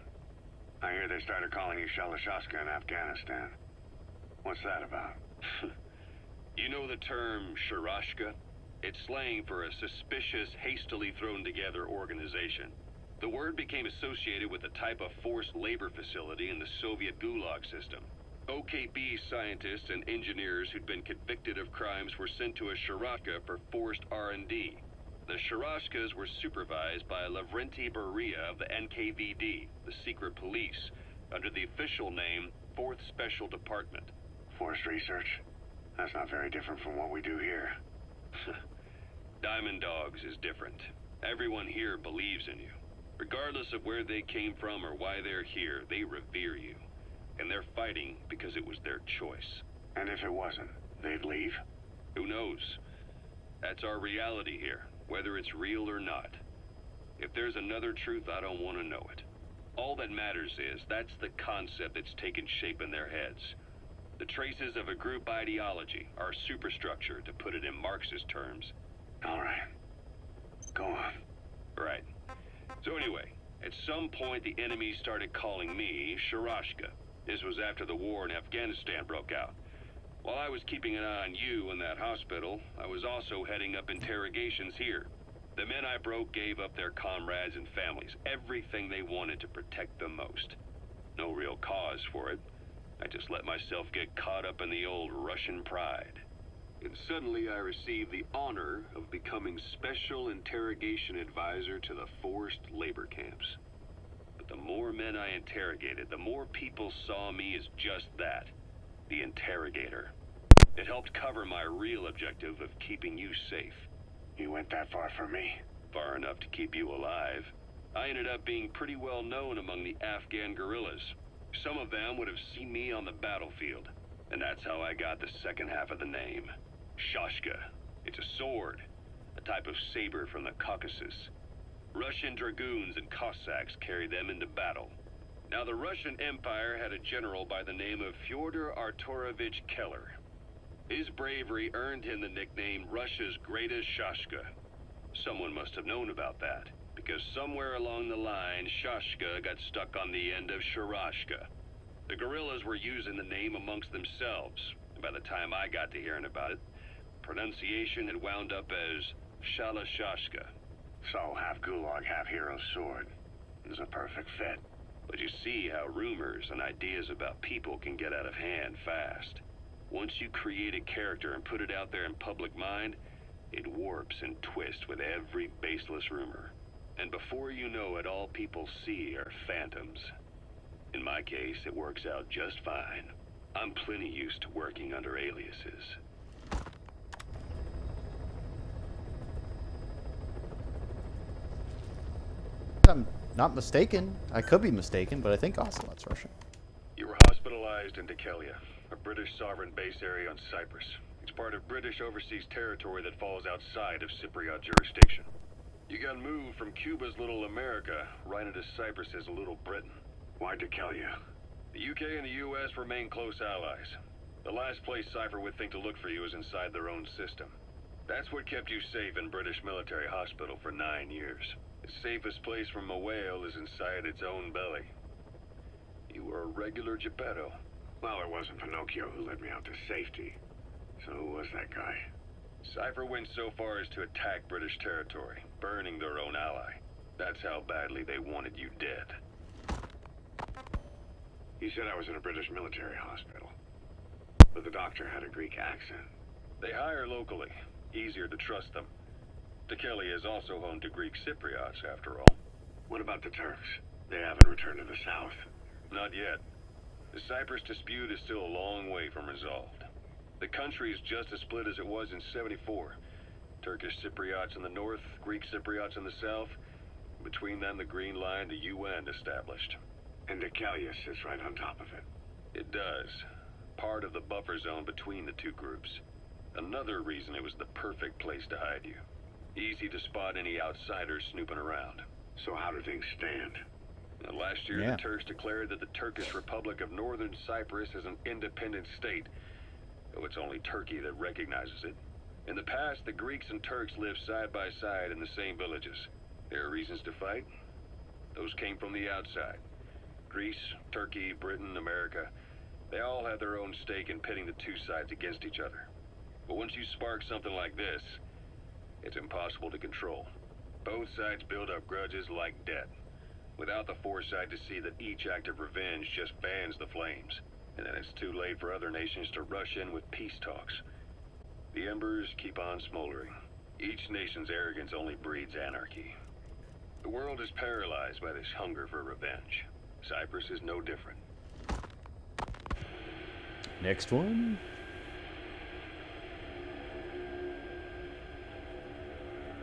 Speaker 12: I hear they started calling you Shalashaska in Afghanistan. What's that about?
Speaker 13: You know the term Sharashka? It's slang for a suspicious, hastily thrown together organization. The word became associated with a type of forced labor facility in the Soviet Gulag system. OKB scientists and engineers who'd been convicted of crimes were sent to a Sharashka for forced R&D. The Sharashkas were supervised by Lavrenti Beria of the NKVD, the secret police, under the official name 4th Special Department.
Speaker 12: Forced research? That's not very different from what we do here.
Speaker 13: Diamond Dogs is different. Everyone here believes in you. Regardless of where they came from or why they're here, they revere you. And they're fighting because it was their choice.
Speaker 12: And if it wasn't, they'd leave?
Speaker 13: Who knows? That's our reality here, whether it's real or not. If there's another truth, I don't want to know it. All that matters is that's the concept that's taken shape in their heads. The traces of a group ideology, our superstructure, to put it in Marxist terms.
Speaker 12: All right. Go on.
Speaker 13: Right. So anyway, at some point the enemy started calling me Sharashka. This was after the war in Afghanistan broke out. While I was keeping an eye on you in that hospital, I was also heading up interrogations here. The men I broke gave up their comrades and families, everything they wanted to protect them most. No real cause for it. I just let myself get caught up in the old Russian pride. And suddenly I received the honor of becoming Special Interrogation Advisor to the forced labor camps. But the more men I interrogated, the more people saw me as just that, the interrogator. It helped cover my real objective of keeping you safe.
Speaker 12: You went that far for me?
Speaker 13: Far enough to keep you alive. I ended up being pretty well known among the Afghan guerrillas. Some of them would have seen me on the battlefield, and that's how I got the second half of the name. Shashka. It's a sword, a type of saber from the Caucasus. Russian dragoons and Cossacks carried them into battle. Now, the Russian Empire had a general by the name of Fyodor Arturovich Keller. His bravery earned him the nickname Russia's Greatest Shashka. Someone must have known about that, because somewhere along the line, Shashka got stuck on the end of Sharashka. The guerrillas were using the name amongst themselves, and by the time I got to hearing about it, pronunciation had wound up as Shalashashka.
Speaker 12: So, half Gulag, half Hero Sword. Is a perfect fit.
Speaker 13: But you see how rumors and ideas about people can get out of hand fast. Once you create a character and put it out there in public mind, it warps and twists with every baseless rumor. And before you know it, all people see are phantoms. In my case, it works out just fine. I'm plenty used to working under aliases.
Speaker 1: I'm not mistaken. I could be mistaken, but I think Ocelot's Russian.
Speaker 13: You were hospitalized in Dikelia, a British sovereign base area on Cyprus. It's part of British overseas territory that falls outside of Cypriot jurisdiction. You got moved from Cuba's Little America right into Cyprus's Little Britain.
Speaker 12: Why Dikelia?
Speaker 13: The UK and the US remain close allies. The last place Cypher would think to look for you is inside their own system. That's what kept you safe in British military hospital for 9 years. The safest place from a whale is inside its own belly. You were a regular Geppetto.
Speaker 12: Well, it wasn't Pinocchio who led me out to safety. So who was that guy?
Speaker 13: Cypher went so far as to attack British territory, burning their own ally. That's how badly they wanted you dead.
Speaker 12: He said I was in a British military hospital. But the doctor had a Greek accent.
Speaker 13: They hire locally. Easier to trust them. Dikelia is also home to Greek Cypriots, after all.
Speaker 12: What about the Turks? They haven't returned to the south.
Speaker 13: Not yet. The Cyprus dispute is still a long way from resolved. The country is just as split as it was in '74. Turkish Cypriots in the north, Greek Cypriots in the south. Between them, the Green Line, the UN established.
Speaker 12: And Dikelia sits right on top of it.
Speaker 13: It does. Part of the buffer zone between the two groups. Another reason it was the perfect place to hide you. Easy to spot any outsiders snooping around.
Speaker 12: So how do things stand?
Speaker 13: Now, last year, the Turks declared that the Turkish Republic of Northern Cyprus is an independent state, though it's only Turkey that recognizes it. In the past, the Greeks and Turks lived side by side in the same villages. There are reasons to fight. Those came from the outside. Greece, Turkey, Britain, America, they all had their own stake in pitting the two sides against each other. But once you spark something like this, it's impossible to control. Both sides build up grudges like debt, without the foresight to see that each act of revenge just fans the flames, and then it's too late for other nations to rush in with peace talks. The embers keep on smoldering, Each nation's arrogance only breeds anarchy. The world is paralyzed by this hunger for revenge. Cyprus is no different.
Speaker 1: Next one.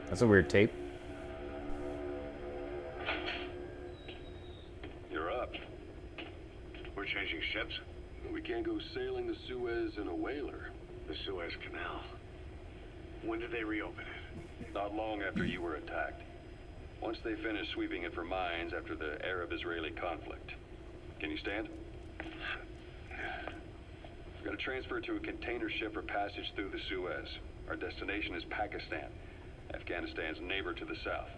Speaker 1: That's a weird tape.
Speaker 13: You're up.
Speaker 12: We're changing ships?
Speaker 13: We can't go sailing the Suez in a whaler.
Speaker 12: The Suez Canal. When did they reopen it?
Speaker 13: Not long after you were attacked. Once they finished sweeping it for mines after the Arab-Israeli conflict. Can you stand? We've got to transfer to a container ship for passage through the Suez. Our destination is Pakistan, Afghanistan's neighbor to the south.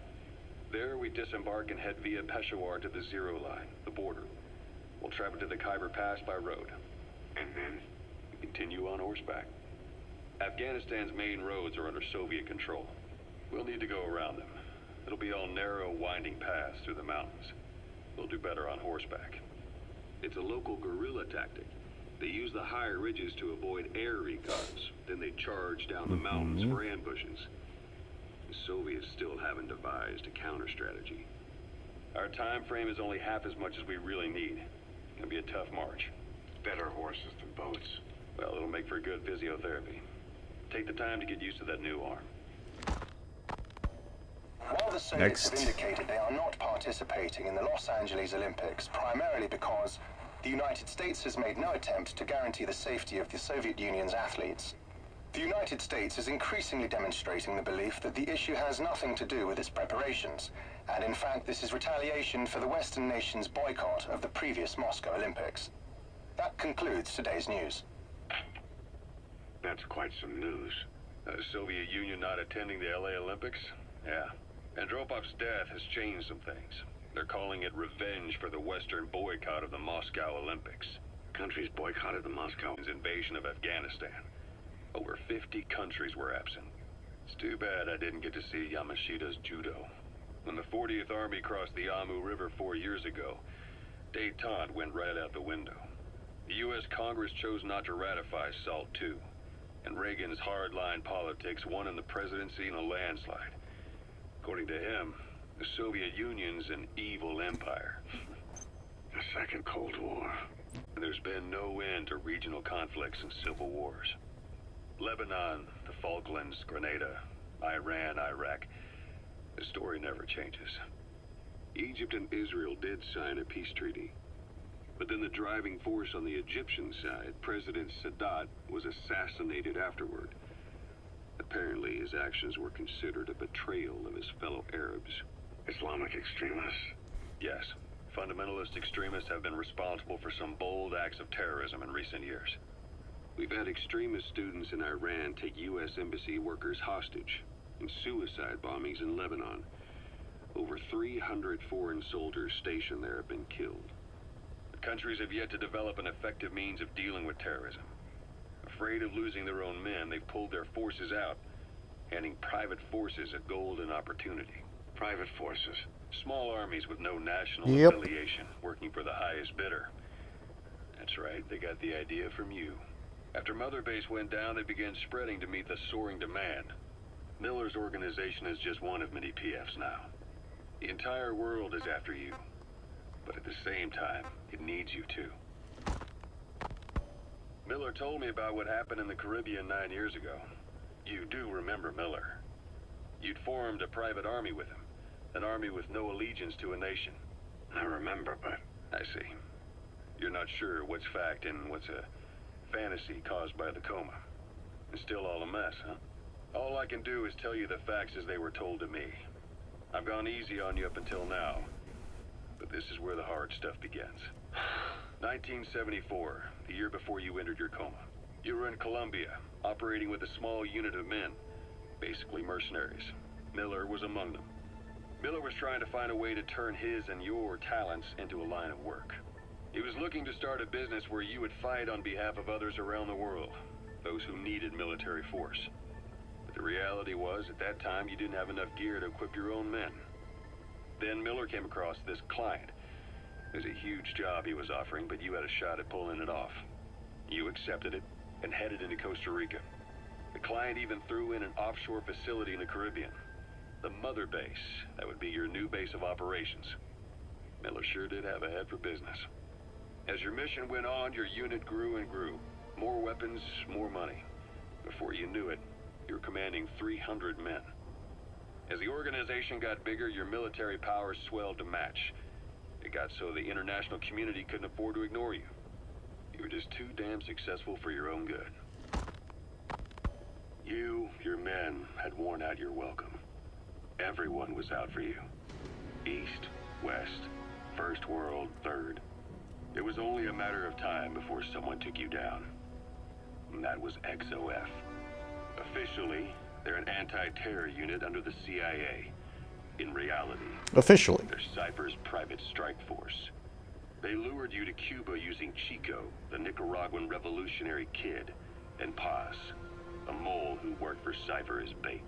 Speaker 13: There we disembark and head via Peshawar to the Zero Line, the border. We'll travel to the Khyber Pass by road.
Speaker 12: And then?
Speaker 13: We continue on horseback. Afghanistan's main roads are under Soviet control. We'll need to go around them. It'll be all narrow, winding paths through the mountains. We'll do better on horseback. It's a local guerrilla tactic. They use the higher ridges to avoid air recons. Then they charge down the mountains for ambushes. The Soviets still haven't devised a counter-strategy. Our time frame is only half as much as we really need. It'll be a tough march.
Speaker 12: Better horses than boats.
Speaker 13: Well, it'll make for good physiotherapy. Take the time to get used to that new arm.
Speaker 14: While the Soviets have indicated they are not participating in the Los Angeles Olympics, primarily because the United States has made no attempt to guarantee the safety of the Soviet Union's athletes, the United States is increasingly demonstrating the belief that the issue has nothing to do with its preparations, and in fact this is retaliation for the Western nations' boycott of the previous Moscow Olympics. That concludes today's news.
Speaker 12: That's quite some news.
Speaker 13: The Soviet Union not attending the LA Olympics? Yeah. Andropov's death has changed some things. They're calling it revenge for the Western boycott of the Moscow Olympics.
Speaker 12: Countries boycotted the Moscow
Speaker 13: invasion of Afghanistan. Over 50 countries were absent. It's too bad I didn't get to see Yamashita's judo. When the 40th Army crossed the Amu River 4 years ago, détente went right out the window. The U.S. Congress chose not to ratify SALT II, and Reagan's hardline politics won in the presidency in a landslide. According to him, the Soviet Union's an evil empire.
Speaker 12: The Second Cold War.
Speaker 13: And there's been no end to regional conflicts and civil wars. Lebanon, the Falklands, Grenada, Iran, Iraq. The story never changes. Egypt and Israel did sign a peace treaty. But then the driving force on the Egyptian side, President Sadat, was assassinated afterward. Apparently, his actions were considered a betrayal of his fellow Arabs.
Speaker 12: Islamic extremists?
Speaker 13: Yes. Fundamentalist extremists have been responsible for some bold acts of terrorism in recent years. We've had extremist students in Iran take U.S. embassy workers hostage, and suicide bombings in Lebanon. Over 300 foreign soldiers stationed there have been killed. The countries have yet to develop an effective means of dealing with terrorism. Afraid of losing their own men, they've pulled their forces out, handing private forces a golden opportunity.
Speaker 12: Private forces?
Speaker 13: Small armies with no national affiliation, working for the highest bidder. That's right, they got the idea from you. After Mother Base went down, they began spreading to meet the soaring demand. Miller's organization is just one of many PFs now. The entire world is after you. But at the same time, it needs you too. Miller told me about what happened in the Caribbean 9 years ago. You do remember Miller. You'd formed a private army with him. An army with no allegiance to a nation.
Speaker 12: I remember, but...
Speaker 13: I see. You're not sure what's fact and what's a fantasy caused by the coma. It's still all a mess, huh? All I can do is tell you the facts as they were told to me. I've gone easy on you up until now. But this is where the hard stuff begins. 1974, the year before you entered your coma. You were in Colombia, operating with a small unit of men, basically mercenaries. Miller was among them. Miller was trying to find a way to turn his and your talents into a line of work. He was looking to start a business where you would fight on behalf of others around the world, those who needed military force. But the reality was, at that time, you didn't have enough gear to equip your own men. Then Miller came across this client. It was a huge job he was offering, but you had a shot at pulling it off. You accepted it and headed into Costa Rica. The client even threw in an offshore facility in the Caribbean. The mother base, that would be your new base of operations. Miller sure did have a head for business. As your mission went on, your unit grew and grew. More weapons, more money. Before you knew it, you were commanding 300 men. As the organization got bigger, your military powers swelled to match. It got so the international community couldn't afford to ignore you. You were just too damn successful for your own good. You, your men, had worn out your welcome. Everyone was out for you. East, West, First World, Third. It was only a matter of time before someone took you down. And that was XOF. Officially, they're an anti-terror unit under the CIA. In reality,
Speaker 1: officially,
Speaker 13: they're Cypher's private strike force. They lured you to Cuba using Chico, the Nicaraguan revolutionary kid, and Paz, a mole who worked for Cypher as bait.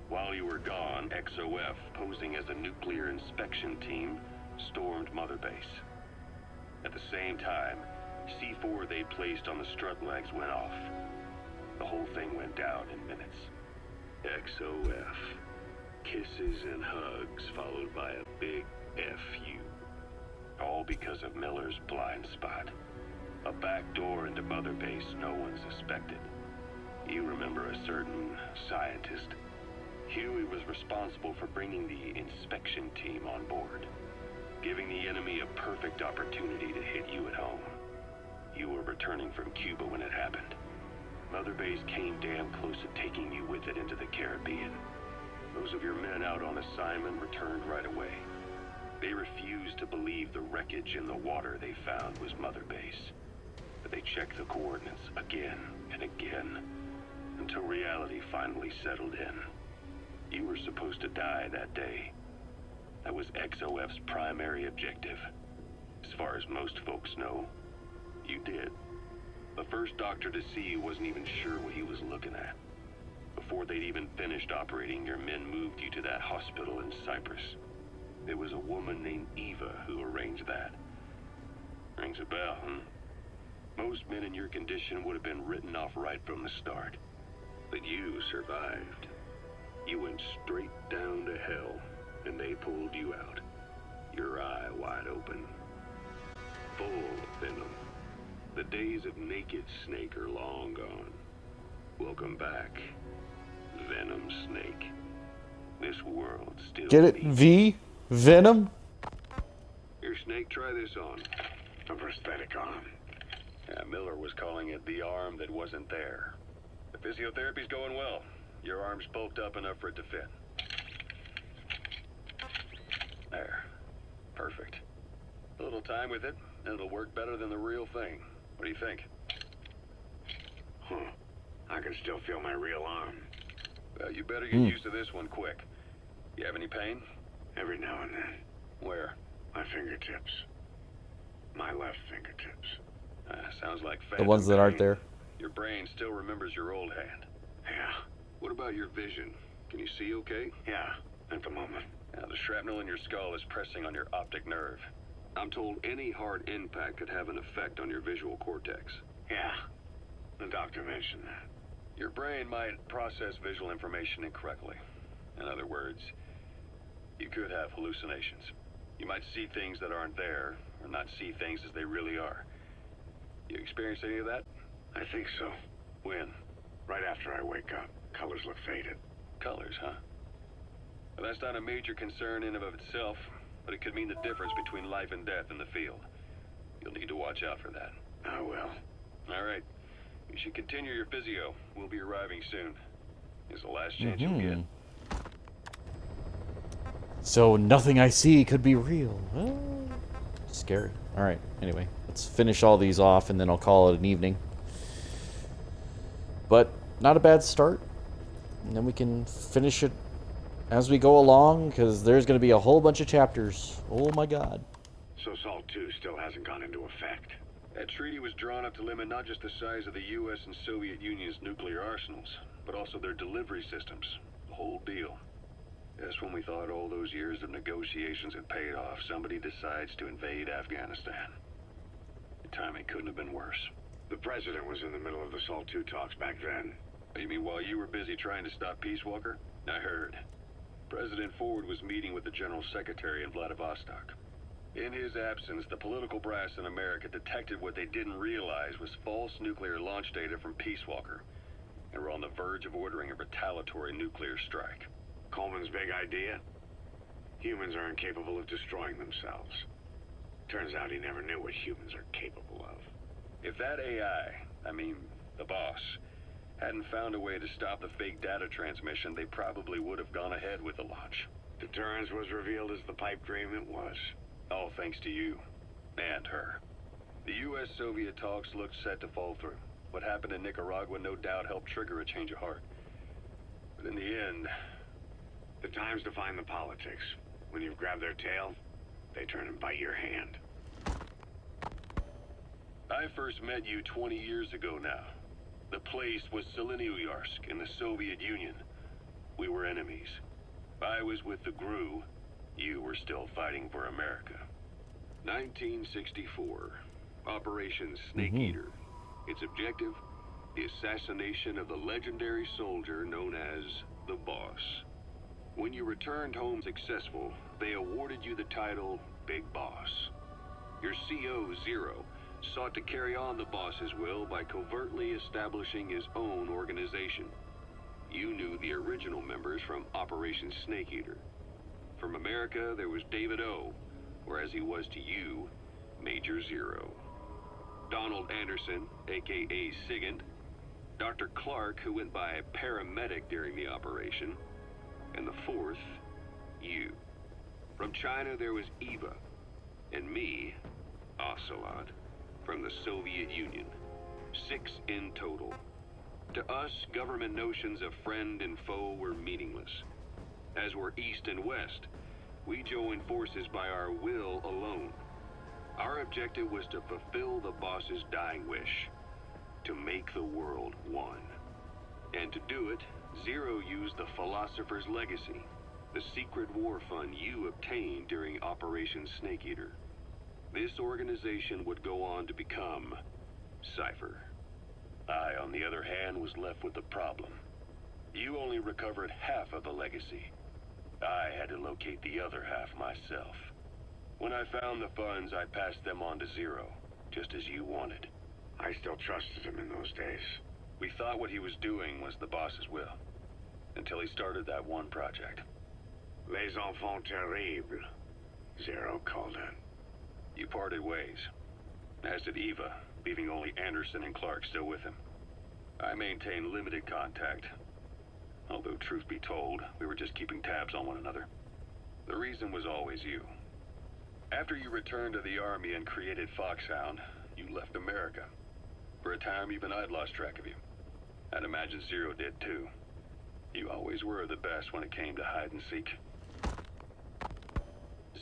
Speaker 13: While you were gone, XOF, posing as a nuclear inspection team, stormed Mother Base. At the same time, C4 they placed on the strut legs went off. The whole thing went down in minutes. XOF. Kisses and hugs followed by a big FU. All because of Miller's blind spot. A back door into Mother Base no one suspected. You remember a certain scientist. Huey was responsible for bringing the inspection team on board, giving the enemy a perfect opportunity to hit you at home. You were returning from Cuba when it happened. Mother Base came damn close to taking you with it into the Caribbean. Those of your men out on assignment returned right away. They refused to believe the wreckage in the water they found was Mother Base. But they checked the coordinates again and again, until reality finally settled in. You were supposed to die that day. That was XOF's primary objective. As far as most folks know, you did. The first doctor to see you wasn't even sure what he was looking at. Before they'd even finished operating, your men moved you to that hospital in Cyprus. It was a woman named Eva who arranged that. Rings a bell, huh? Most men in your condition would have been written off right from the start. But you survived. You went straight down to hell, and they pulled you out. Your eye wide open. Full of venom. The days of Naked Snake are long gone. Welcome back, Venom Snake. This world still
Speaker 1: get it? V? Venom?
Speaker 13: Here, Snake, try this on.
Speaker 12: A prosthetic arm.
Speaker 13: Yeah, Miller was calling it the arm that wasn't there. The physiotherapy's going well. Your arm's bulked up enough for it to fit. There. Perfect. A little time with it, and it'll work better than the real thing. What do you think?
Speaker 12: Huh. I can still feel my real arm.
Speaker 13: Well, you better get used to this one quick. You have any pain?
Speaker 12: Every now and then.
Speaker 13: Where?
Speaker 12: My fingertips. My left fingertips.
Speaker 13: Sounds like
Speaker 1: the ones that aren't there.
Speaker 13: Your brain still remembers your old hand.
Speaker 12: Yeah.
Speaker 13: What about your vision? Can you see okay?
Speaker 12: Yeah, at the moment.
Speaker 13: Now, the shrapnel in your skull is pressing on your optic nerve. I'm told any hard impact could have an effect on your visual cortex.
Speaker 12: Yeah, the doctor mentioned that.
Speaker 13: Your brain might process visual information incorrectly. In other words, you could have hallucinations. You might see things that aren't there, or not see things as they really are. You experience any of that?
Speaker 12: I think so.
Speaker 13: When?
Speaker 12: Right after I wake up. Colors look faded.
Speaker 13: Colors, huh? Well, that's not a major concern in and of itself, but it could mean the difference between life and death in the field. You'll need to watch out for that.
Speaker 12: I will.
Speaker 13: All right. You should continue your physio. We'll be arriving soon. It's the last chance you'll get.
Speaker 1: So nothing I see could be real. Scary. Alright, anyway. Let's finish all these off and then I'll call it an evening. But not a bad start. And then we can finish it as we go along, because there's going to be a whole bunch of chapters. Oh my god.
Speaker 12: So SALT II still hasn't gone into effect?
Speaker 13: That treaty was drawn up to limit not just the size of the U.S. and Soviet Union's nuclear arsenals, but also their delivery systems. The whole deal. Just when we thought all those years of negotiations had paid off, somebody decides to invade Afghanistan. The timing couldn't have been worse.
Speaker 12: The president was in the middle of the SALT II talks back then.
Speaker 13: You mean while you were busy trying to stop Peace Walker? I heard. President Ford was meeting with the General Secretary in Vladivostok. In his absence, the political brass in America detected what they didn't realize was false nuclear launch data from Peace Walker, and were on the verge of ordering a retaliatory nuclear strike.
Speaker 12: Coleman's big idea? Humans are incapable of destroying themselves. Turns out he never knew what humans are capable of.
Speaker 13: If that AI, I mean, the boss, hadn't found a way to stop the fake data transmission, they probably would have gone ahead with the launch.
Speaker 12: Deterrence was revealed as the pipe dream it was.
Speaker 13: All thanks to you. And her. The U.S.-Soviet talks looked set to fall through. What happened in Nicaragua no doubt helped trigger a change of heart. But in the end...
Speaker 12: The time's to find the politics. When you've grabbed their tail, they turn and bite your hand.
Speaker 13: I first met you 20 years ago now. The place was Selenouyarsk in the Soviet Union. We were enemies. I was with the GRU. You were still fighting for America. 1964. Operation Snake Eater. Its objective? The assassination of the legendary soldier known as the Boss. When you returned home successful, they awarded you the title Big Boss. Your CO, Zero, sought to carry on the boss's will by covertly establishing his own organization. You knew the original members from Operation Snake Eater. From America, there was David O, or as he was to you, Major Zero. Donald Anderson, aka Sigint, Dr. Clark, who went by paramedic during the operation, and the fourth, you. From China, there was Eva, and me, Ocelot, from the Soviet Union. 6 in total. To us, government notions of friend and foe were meaningless. As were East and West, we joined forces by our will alone. Our objective was to fulfill the boss's dying wish, to make the world one. And to do it, Zero used the Philosopher's Legacy, the secret war fund you obtained during Operation Snake Eater. This organization would go on to become Cypher. I, on the other hand, was left with the problem. You only recovered half of the legacy. I had to locate the other half myself. When I found the funds, I passed them on to Zero, just as you wanted.
Speaker 12: I still trusted him in those days.
Speaker 13: We thought what he was doing was the boss's will, until he started that one project.
Speaker 12: Les enfants terribles, Zero called it.
Speaker 13: You parted ways, as did Eva, leaving only Anderson and Clark still with him. I maintained limited contact, although truth be told, we were just keeping tabs on one another. The reason was always you. After you returned to the Army and created Foxhound, you left America. For a time, even I'd lost track of you. I'd imagine Zero did too. You always were the best when it came to hide and seek.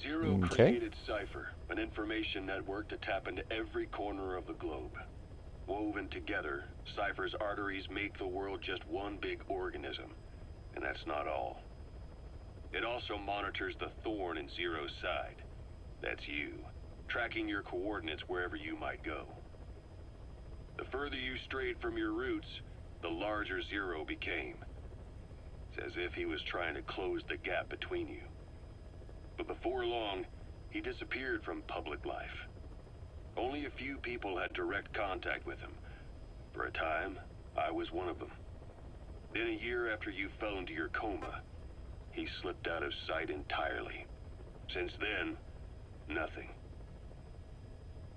Speaker 13: Zero created Cypher, an information network to tap into every corner of the globe. Woven together, Cypher's arteries make the world just one big organism. And that's not all. It also monitors the thorn in Zero's side. That's you, tracking your coordinates wherever you might go. The further you strayed from your roots, the larger Zero became. It's as if he was trying to close the gap between you. But before long, he disappeared from public life. Only a few people had direct contact with him. For a time, I was one of them. Then a year after you fell into your coma, he slipped out of sight entirely. Since then, nothing.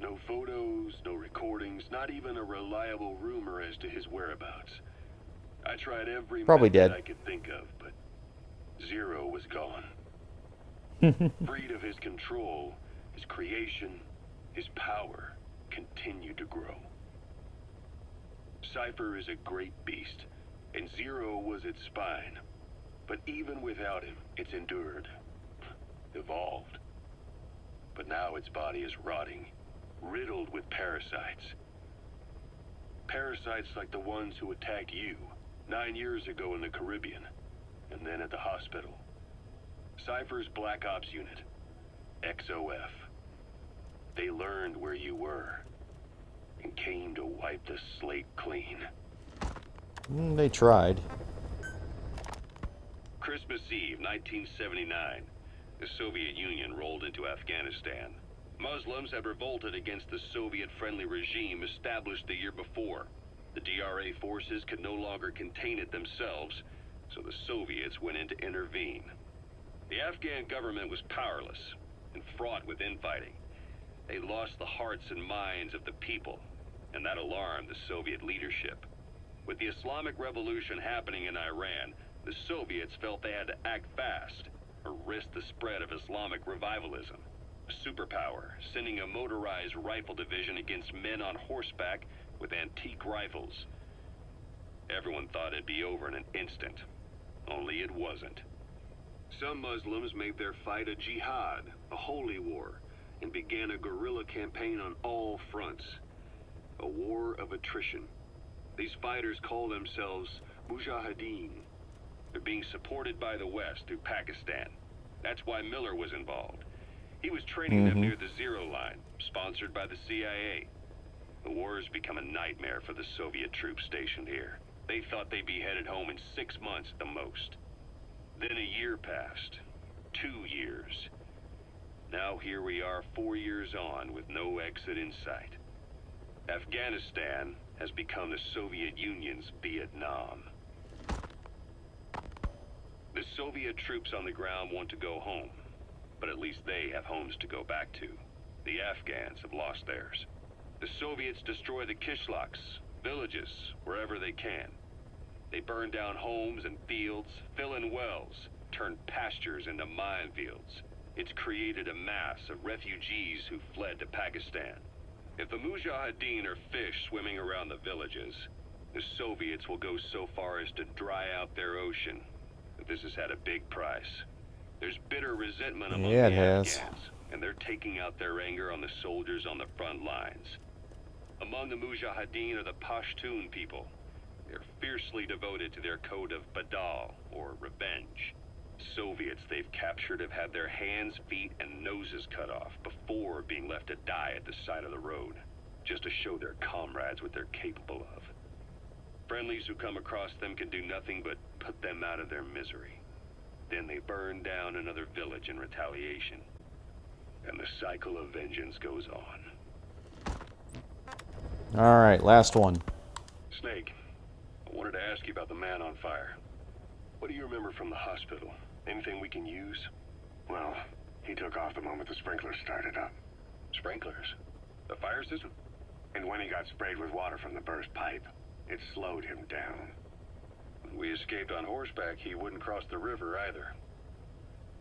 Speaker 13: No photos, no recordings, not even a reliable rumor as to his whereabouts. I tried every
Speaker 1: Probably
Speaker 13: method
Speaker 1: dead.
Speaker 13: I could think of, but Zero was gone. Freed of his control, his creation, his power continued to grow. Cypher is a great beast, and Zero was its spine. But even without him, it's endured, evolved. But now its body is rotting, riddled with parasites. Parasites like the ones who attacked you 9 years ago in the Caribbean, and then at the hospital. Cypher's Black Ops unit, XOF. They learned where you were, and came to wipe the slate clean.
Speaker 1: They tried.
Speaker 13: Christmas Eve, 1979. The Soviet Union rolled into Afghanistan. Muslims had revolted against the Soviet-friendly regime established the year before. The DRA forces could no longer contain it themselves, so the Soviets went in to intervene. The Afghan government was powerless and fraught with infighting. They lost the hearts and minds of the people, and that alarmed the Soviet leadership. With the Islamic Revolution happening in Iran, the Soviets felt they had to act fast or risk the spread of Islamic revivalism. A superpower, sending a motorized rifle division against men on horseback with antique rifles. Everyone thought it'd be over in an instant, only it wasn't. Some Muslims made their fight a jihad, a holy war, and began a guerrilla campaign on all fronts. A war of attrition. These fighters call themselves Mujahideen. They're being supported by the West through Pakistan. That's why Miller was involved. He was training them near the Zero Line, sponsored by the CIA. The war has become a nightmare for the Soviet troops stationed here. They thought they'd be headed home in 6 months at the most. Then a year passed. 2 years. Now here we are 4 years on with no exit in sight. Afghanistan has become the Soviet Union's Vietnam. The Soviet troops on the ground want to go home, but at least they have homes to go back to. The Afghans have lost theirs. The Soviets destroy the kishlaks, villages, wherever they can. They burn down homes and fields, fill in wells, turn pastures into minefields. It's created a mass of refugees who fled to Pakistan. If the Mujahideen are fish swimming around the villages, the Soviets will go so far as to dry out their ocean. But this has had a big price. There's bitter resentment among the Afghans, and they're taking out their anger on the soldiers on the front lines. Among the Mujahideen are the Pashtun people. They're fiercely devoted to their code of Badal, or revenge. Soviets they've captured have had their hands, feet, and noses cut off before being left to die at the side of the road, just to show their comrades what they're capable of. Friendlies who come across them can do nothing but put them out of their misery. Then they burn down another village in retaliation. And the cycle of vengeance goes on.
Speaker 1: Alright, last one.
Speaker 13: Snake, I wanted to ask you about the man on fire. What do you remember from the hospital? Anything we can use?
Speaker 12: Well, he took off the moment the sprinklers started up.
Speaker 13: Sprinklers? The fire system?
Speaker 12: And when he got sprayed with water from the burst pipe, it slowed him down.
Speaker 13: When we escaped on horseback, he wouldn't cross the river either.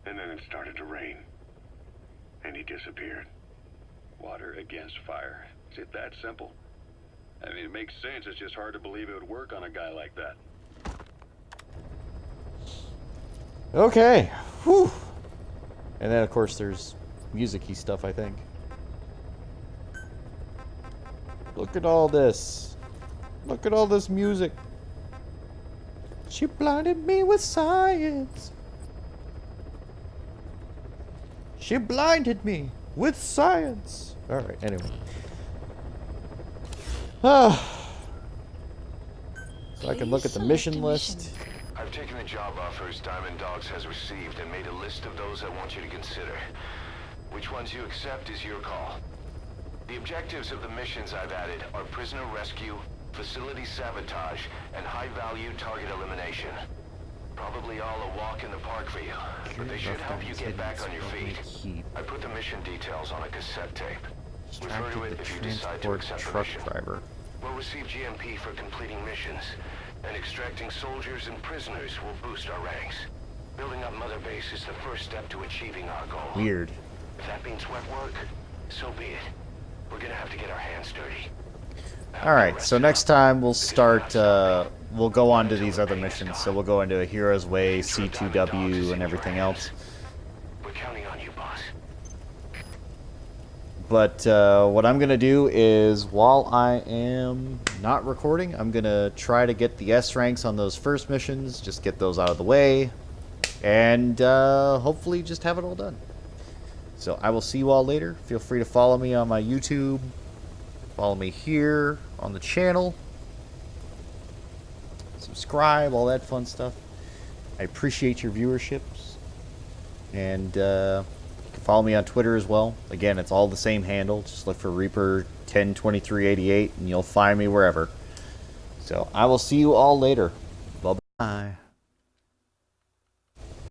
Speaker 12: And then it started to rain. And he disappeared.
Speaker 13: Water against fire. Is it that simple? I mean, it makes sense. It's just hard to believe it would work on a guy like that.
Speaker 1: Okay. Whew. And then, of course, there's music-y stuff, I think. Look at all this. Look at all this music. She blinded me with science. She blinded me with science. Alright, anyway. So I can look at the mission list.
Speaker 9: I've taken the job offers Diamond Dogs has received and made a list of those I want you to consider. Which ones you accept is your call. The objectives of the missions I've added are prisoner rescue, facility sabotage, and high-value target elimination. Probably all a walk in the park for you, but they should help you get back on your feet. I put the mission details on a cassette tape. Refer to it if you decide to accept the mission. We'll receive GMP for completing missions, and extracting soldiers and prisoners will boost our ranks. Building up Mother Base is the first step to achieving our goal.
Speaker 1: Weird.
Speaker 9: If that means wet work, so be it. We're gonna have to get our hands dirty.
Speaker 1: Alright, so next time we'll start, we'll go on to these other missions. So we'll go into A Hero's Way, C2W, and everything else.
Speaker 9: We're counting on you, boss.
Speaker 1: But what I'm going to do is, while I am not recording, I'm going to try to get the S ranks on those first missions, just get those out of the way, and hopefully just have it all done. So I will see you all later. Feel free to follow me on my YouTube. Follow me here on the channel. subscribe, all that fun stuff. I appreciate your viewerships. And you can follow me on Twitter as well. Again, it's all the same handle. Just look for Reaper102388 and you'll find me wherever. So I will see you all later. Bye-bye.